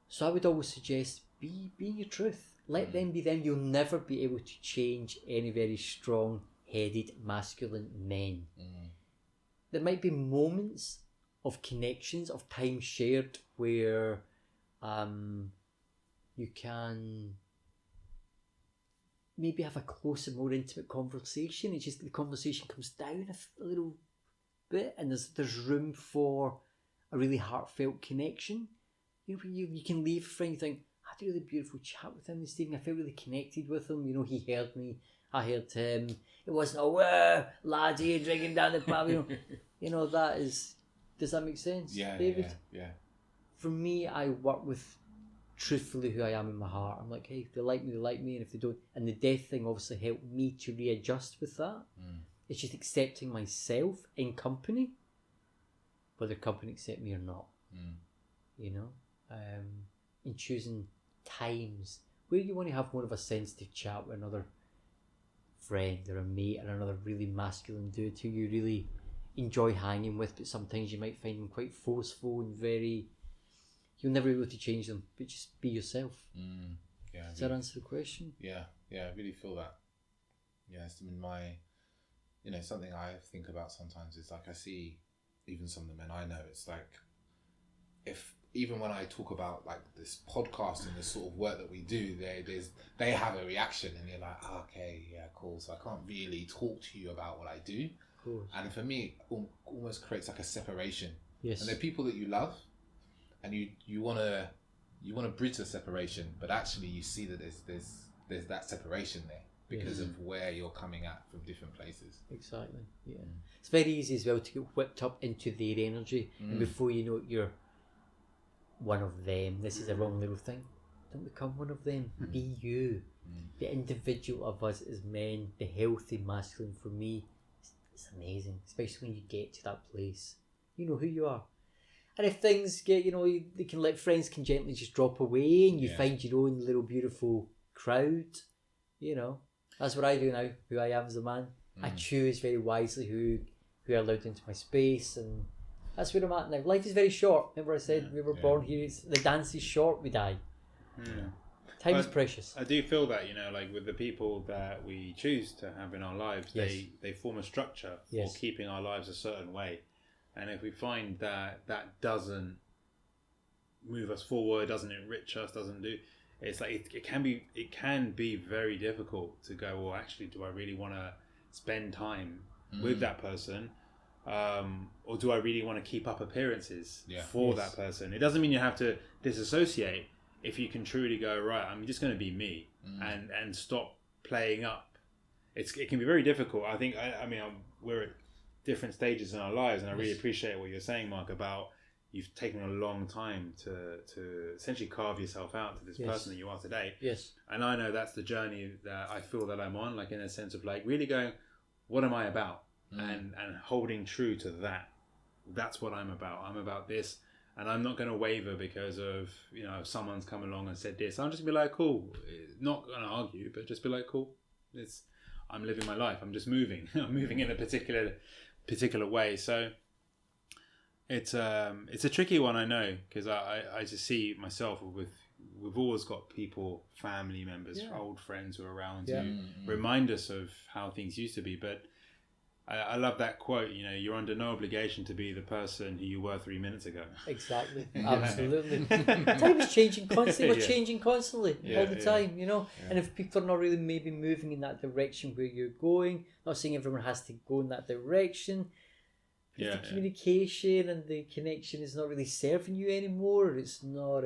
So I would always suggest be your truth. Let them be them. You'll never be able to change any very strong-headed masculine men. There might be moments of connections, of time shared, where you can maybe have a closer, more intimate conversation. It's just the conversation comes down a little bit, and there's room for a really heartfelt connection. You know, you can leave a friend, you think, I had a really beautiful chat with him this evening. I felt really connected with him. You know, he heard me, I heard him. It wasn't, lads here drinking down the pub. You know, that is. Does that make sense, David? Yeah. For me, I work with truthfully who I am in my heart. I'm like, hey, if they like me, they like me, and if they don't. And the death thing obviously helped me to readjust with that. It's just accepting myself in company, whether company accept me or not. You know, in choosing times where you want to have more of a sensitive chat with another friend or a mate or another really masculine dude who you really enjoy hanging with, but sometimes you might find them quite forceful and very. You'll never be able to change them, but just be yourself. Does that answer the question? Yeah, I really feel that. Yeah, it's been something I think about sometimes is like, I see even some of the men I know, it's like, even when I talk about like this podcast and the sort of work that we do, they have a reaction and you're like, okay, yeah, cool. So I can't really talk to you about what I do. And for me, it almost creates like a separation. Yes. And they're people that you love, and you want to bridge the separation, but actually you see that there's that separation there because of where you're coming at from different places. Exactly. Yeah. It's very easy as well to get whipped up into their energy, and before you know it, you're one of them. This is a wrong little thing. Don't become one of them. Be you. The individual of us as men, the healthy masculine, for me, it's amazing, especially when you get to that place. You know who you are. And if things get, they can let friends can gently just drop away, and you find your own little beautiful crowd. That's what I do now, who I am as a man. I choose very wisely who I allowed into my space, and That's where I'm at now. Life is very short. Remember I said we were born here. The dance is short. We die. Time is precious. I do feel that, like with the people that we choose to have in our lives, they form a structure for keeping our lives a certain way. And if we find that doesn't move us forward, doesn't enrich us, it's like it can be very difficult to go, well, actually, do I really want to spend time with that person? Or do I really want to keep up appearances for that person? It doesn't mean you have to disassociate. If you can truly go, right, I'm just going to be me and stop playing up. It can be very difficult. I think, we're at different stages in our lives, and I really appreciate what you're saying, Mark, about you've taken a long time to essentially carve yourself out to this person that you are today. Yes. And I know that's the journey that I feel that I'm on, like in a sense of like really going, what am I about? And holding true to that. That's what I'm about. I'm about this. And I'm not going to waver because of, if someone's come along and said this. I'm just going to be like, cool. Not going to argue, but just be like, cool. I'm living my life. I'm just moving. I'm moving in a particular way. So it's a tricky one, I know, because I just see myself we've always got people, family members, old friends who are around who remind us of how things used to be. But I love that quote, you're under no obligation to be the person who you were 3 minutes ago. Exactly. Absolutely. Time is changing constantly. We're changing constantly all the time, And if people are not really maybe moving in that direction where you're going, not saying everyone has to go in that direction. If the communication and the connection is not really serving you anymore, it's not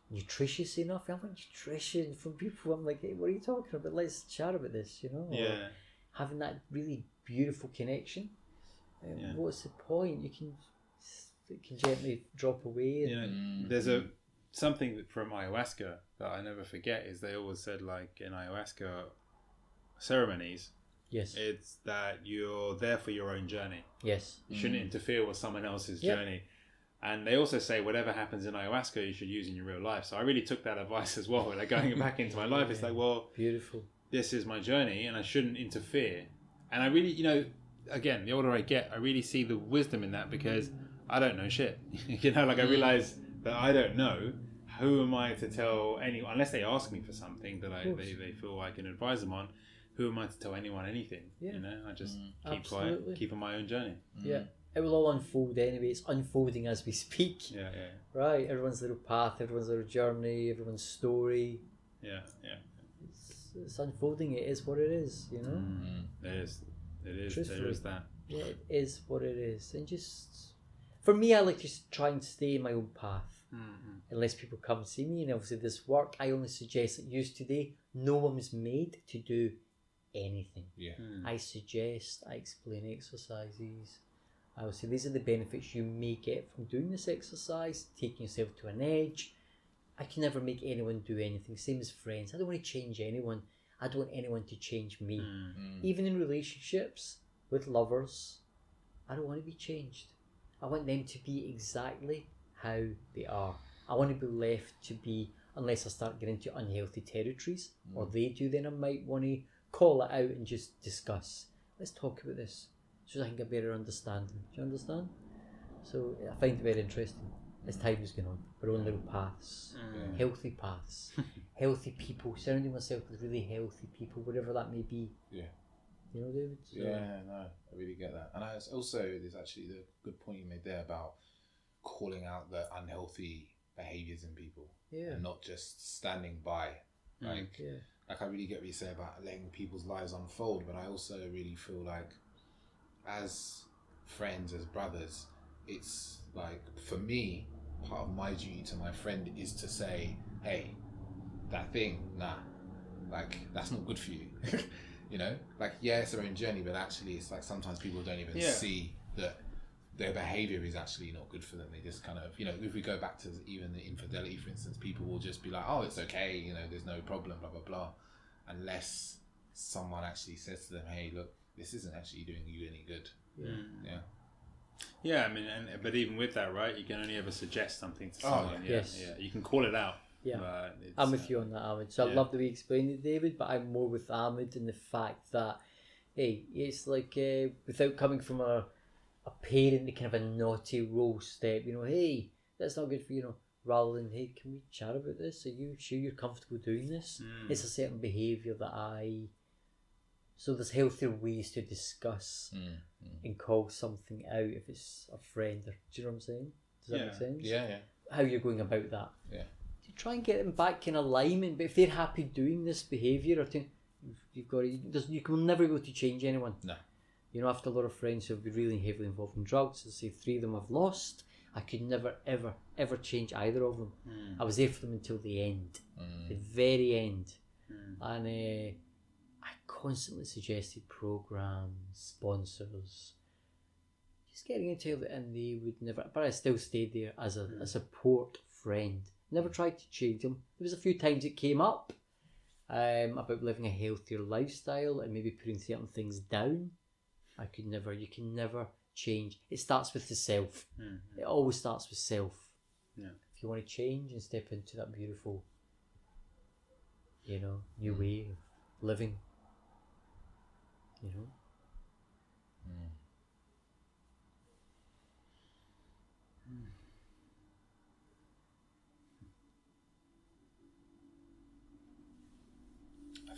nutritious enough. I want nutrition from people. I'm like, hey, what are you talking about? Let's chat about this, Or having that really beautiful connection. What's the point? It can gently drop away. There's something from ayahuasca that I never forget is they always said, like in ayahuasca ceremonies, it's that you're there for your own journey. Yes. You shouldn't interfere with someone else's journey. And they also say whatever happens in ayahuasca you should use in your real life. So I really took that advice as well. Like going back into my life, it's like, well, beautiful. This is my journey and I shouldn't interfere. And I really, again, the older I get, I really see the wisdom in that because I don't know shit. I realize that I don't know. Who am I to tell anyone, unless they ask me for something that they feel I can advise them on, who am I to tell anyone anything? I just keep quiet, keep on my own journey. Yeah. It will all unfold anyway. It's unfolding as we speak. Right. Everyone's little path, everyone's little journey, everyone's story. It's unfolding. It is what it is, It is. There is that. Yeah, it is what it is. And just, for me, I like to just try and stay in my own path. Unless people come and see me. And obviously this work, I only suggest that use today. No one was made to do anything. I suggest, I explain exercises. I will say these are the benefits you may get from doing this exercise, taking yourself to an edge. I can never make anyone do anything. Same as friends. I don't want to change anyone. I don't want anyone to change me. Even in relationships with lovers, I don't want to be changed. I want them to be exactly how they are. I want to be left to be, unless I start getting into unhealthy territories, or they do, then I might want to call it out and just discuss. Let's talk about this so I can get a better understanding. Do you understand? So I find it very interesting. As time is going on, our own little paths, healthy paths, healthy people, surrounding myself with really healthy people, whatever that may be. David? So, no, I really get that. And there's actually the good point you made there about calling out the unhealthy behaviours in people and not just standing by. Like I really get what you say about letting people's lives unfold, but I also really feel like as friends, as brothers, it's like, for me, part of my duty to my friend is to say, hey, that thing, like that's not good for you. It's their own journey, but actually it's like sometimes people don't even see that their behavior is actually not good for them. They just kind of, if we go back to even the infidelity, for instance, people will just be like, oh, it's okay, there's no problem, blah blah blah, unless someone actually says to them, hey, look, this isn't actually doing you any good. Yeah, I mean, but even with that, right, you can only ever suggest something to someone. You can call it out. I'm with you on that, Ahmed. So I love the way you explained it, David, but I'm more with Ahmed in the fact that, hey, it's like, without coming from a a parent, the kind of a naughty role step, hey, that's not good for you, rather than, hey, can we chat about this? Are you sure you're comfortable doing this? It's a certain behaviour so there's healthier ways to discuss and call something out if it's a friend, or do you know what I'm saying? Does that make sense? Yeah. How you're going about that. Yeah. To try and get them back in alignment, but if they're happy doing this behaviour, you've got you can never be able to change anyone. No. After a lot of friends who have been really heavily involved in drugs, I say 3 of them I've lost. I could never, ever, ever change either of them. I was there for them until the end, the very end. And I constantly suggested programs, sponsors, just getting into it, and they would never, but I still stayed there as a support friend. Never tried to change them. There was a few times it came up about living a healthier lifestyle and maybe putting certain things down. You can never change. It starts with the self. It always starts with self. Yeah. If you want to change and step into that beautiful, new way of living, I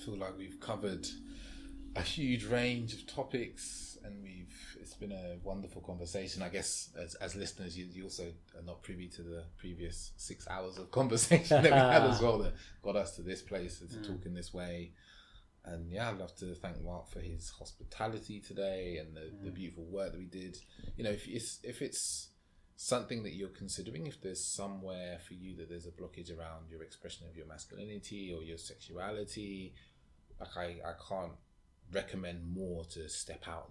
feel like we've covered a huge range of topics, and it's been a wonderful conversation. I guess as listeners, you also are not privy to the previous 6 hours of conversation that we had as well, that got us to this place and to talk in this way. And I'd love to thank Mark for his hospitality today and the beautiful work that we did. If it's something that you're considering, if there's somewhere for you that there's a blockage around your expression of your masculinity or your sexuality, I can't recommend more to step out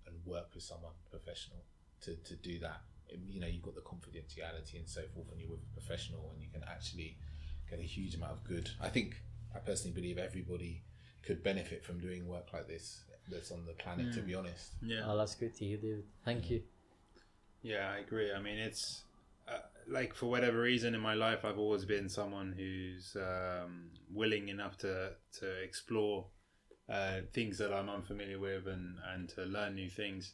and work with someone professional to do that. You've got the confidentiality and so forth, and you're with a professional, and you can actually get a huge amount of good. I personally believe everybody could benefit from doing work like this that's on the planet, to be honest. Yeah. Oh, that's good to hear, David. Thank you. Yeah, I agree. I mean, it's like, for whatever reason in my life, I've always been someone who's willing enough to explore things that I'm unfamiliar with and to learn new things.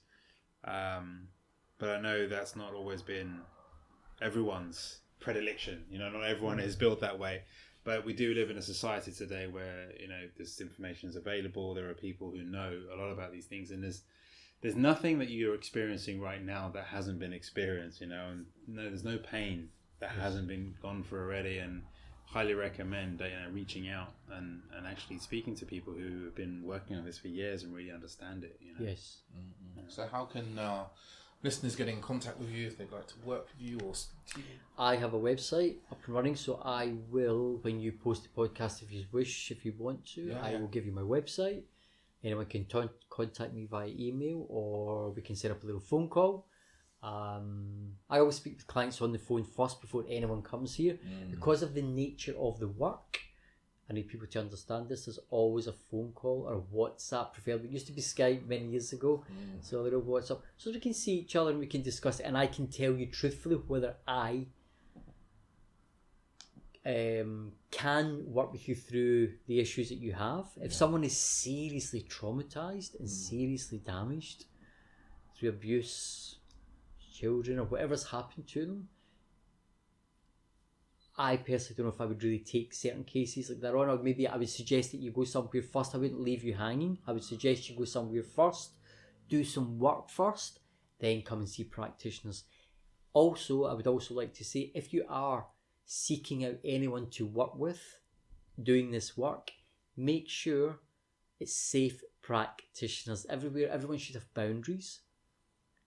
But I know that's not always been everyone's predilection. Not everyone is built that way. But we do live in a society today where, this information is available. There are people who know a lot about these things, and there's nothing that you're experiencing right now that hasn't been experienced, and there's no pain that hasn't been gone through already. And highly recommend reaching out and actually speaking to people who have been working on this for years and really understand it. Yes. So how can listeners get in contact with you if they'd like to work with you or see you? I have a website up and running, so I will, when you post the podcast, if you want to, I will give you my website. Anyone can contact me via email, or we can set up a little phone call. I always speak with clients on the phone first before anyone comes here. Because of the nature of the work, I need people to understand this. There's always a phone call or a WhatsApp, preferably. It used to be Skype many years ago, so a little WhatsApp, so we can see each other and we can discuss it, and I can tell you truthfully whether I can work with you through the issues that you have. If someone is seriously traumatized and seriously damaged through abuse, children, or whatever's happened to them, I personally don't know if I would really take certain cases like that on, or maybe I would suggest that you go somewhere first. I wouldn't leave you hanging. I would suggest you go somewhere first, do some work first, then come and see practitioners. Also, I would also like to say, if you are seeking out anyone to work with doing this work, make sure it's safe practitioners everywhere. Everyone should have boundaries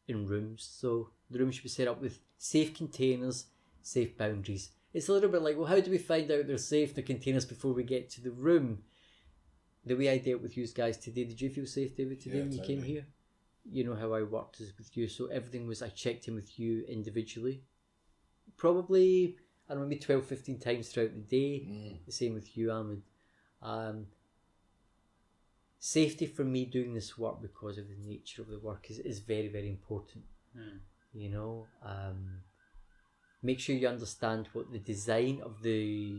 in rooms, so the room should be set up with safe containers, safe boundaries. It's a little bit like, well, how do we find out they're safe, the containers, before we get to the room? The way I dealt with you guys today, did you feel safe, David, today when you came here? You know how I worked with you, so everything was, I checked in with you individually. Probably, I don't know, maybe 12, 15 times throughout the day. The same with you, Ahmed. Safety for me doing this work, because of the nature of the work, is very, very important. Make sure you understand what the design of the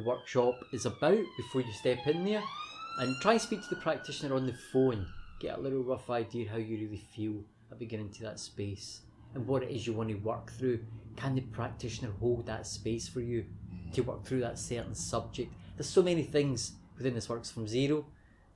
workshop is about before you step in there, and try and speak to the practitioner on the phone. Get a little rough idea how you really feel at beginning to that space and what it is you want to work through. Can the practitioner hold that space for you to work through that certain subject? There's so many things within this works, from 0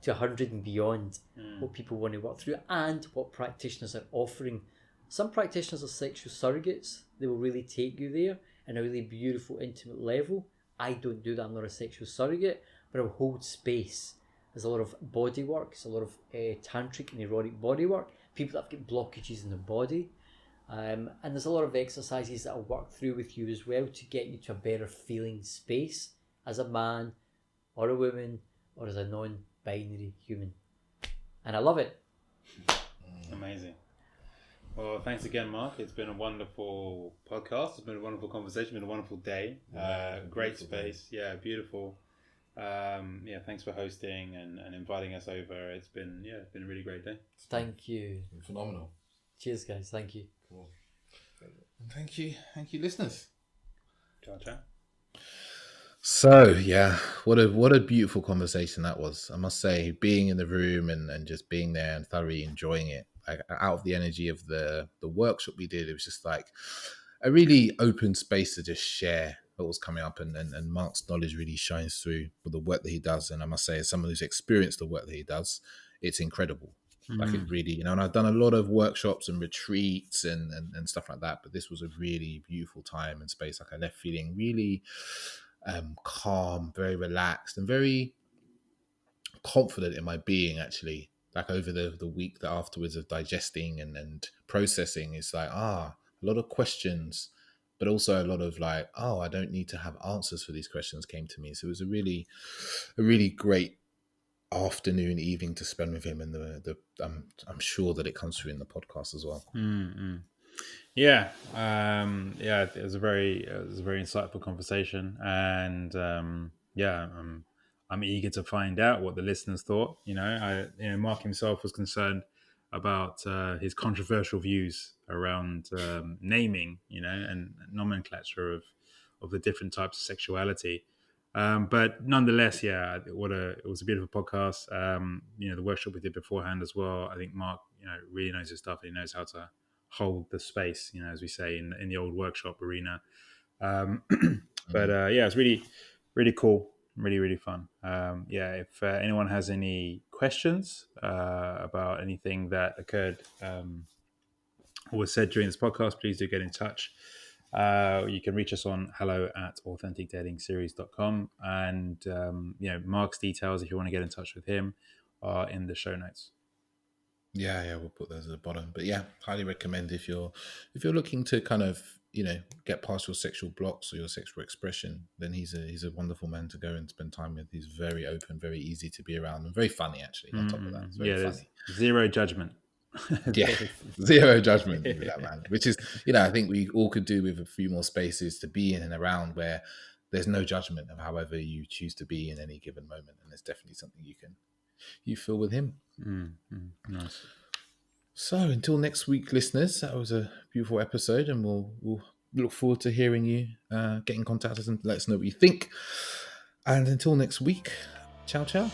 to 100 and beyond, what people want to work through and what practitioners are offering. Some practitioners are sexual surrogates. They will really take you there in a really beautiful, intimate level. I don't do that. I'm not a sexual surrogate, but I'll hold space. There's a lot of body work. There's a lot of tantric and erotic body work. People that have got blockages in their body. And there's a lot of exercises that I'll work through with you as well to get you to a better feeling space as a man or a woman or as a non-binary human. And I love it. Amazing. Well, thanks again, Mark. It's been a wonderful podcast. It's been a wonderful conversation. It's been a wonderful day. Great space. Day. Yeah, beautiful. Thanks for hosting and inviting us over. It's been a really great day. Thank you. Phenomenal. Cheers, guys. Thank you. Cool. And thank you, listeners. Ciao, ciao. So yeah, what a beautiful conversation that was. I must say, being in the room and just being there and thoroughly enjoying it. Like, out of the energy of the workshop we did, it was just like a really open space to just share what was coming up, and Mark's knowledge really shines through with the work that he does. And I must say, as someone who's experienced the work that he does, it's incredible. Like, it really, and I've done a lot of workshops and retreats and stuff like that, but this was a really beautiful time and space. Like, I left feeling really calm, very relaxed, and very confident in my being, actually. Like, over the week that afterwards of digesting and processing, it's like, a lot of questions, but also a lot of like, I don't need to have answers for these questions came to me. So it was a really great afternoon, evening to spend with him, and I'm sure that it comes through in the podcast as well. Yeah, it was a very insightful conversation, and I'm eager to find out what the listeners thought. Mark himself was concerned about his controversial views around naming, and nomenclature of the different types of sexuality. But nonetheless, it was a beautiful podcast. The workshop we did beforehand as well. I think Mark, really knows his stuff. He knows how to hold the space, as we say in the old workshop arena. But it's really, really cool, really, really fun. If anyone has any questions about anything that occurred or was said during this podcast, please do get in touch. You can reach us on hello@authenticdatingseries.com, and Mark's details, if you want to get in touch with him, are in the show notes. Yeah, we'll put those at the bottom. But yeah, highly recommend if you're looking to kind of get past your sexual blocks or your sexual expression, then he's a wonderful man to go and spend time with. He's very open, very easy to be around, and very funny, actually. On top of that, it's very funny. Zero judgment. Zero judgment with that, man. Which is, I think we all could do with a few more spaces to be in and around where there's no judgment of however you choose to be in any given moment, and there's definitely something you feel with him. Nice. So until next week, listeners, that was a beautiful episode, and we'll look forward to hearing you. Get in contact with us and let us know what you think. And until next week, ciao. Ciao.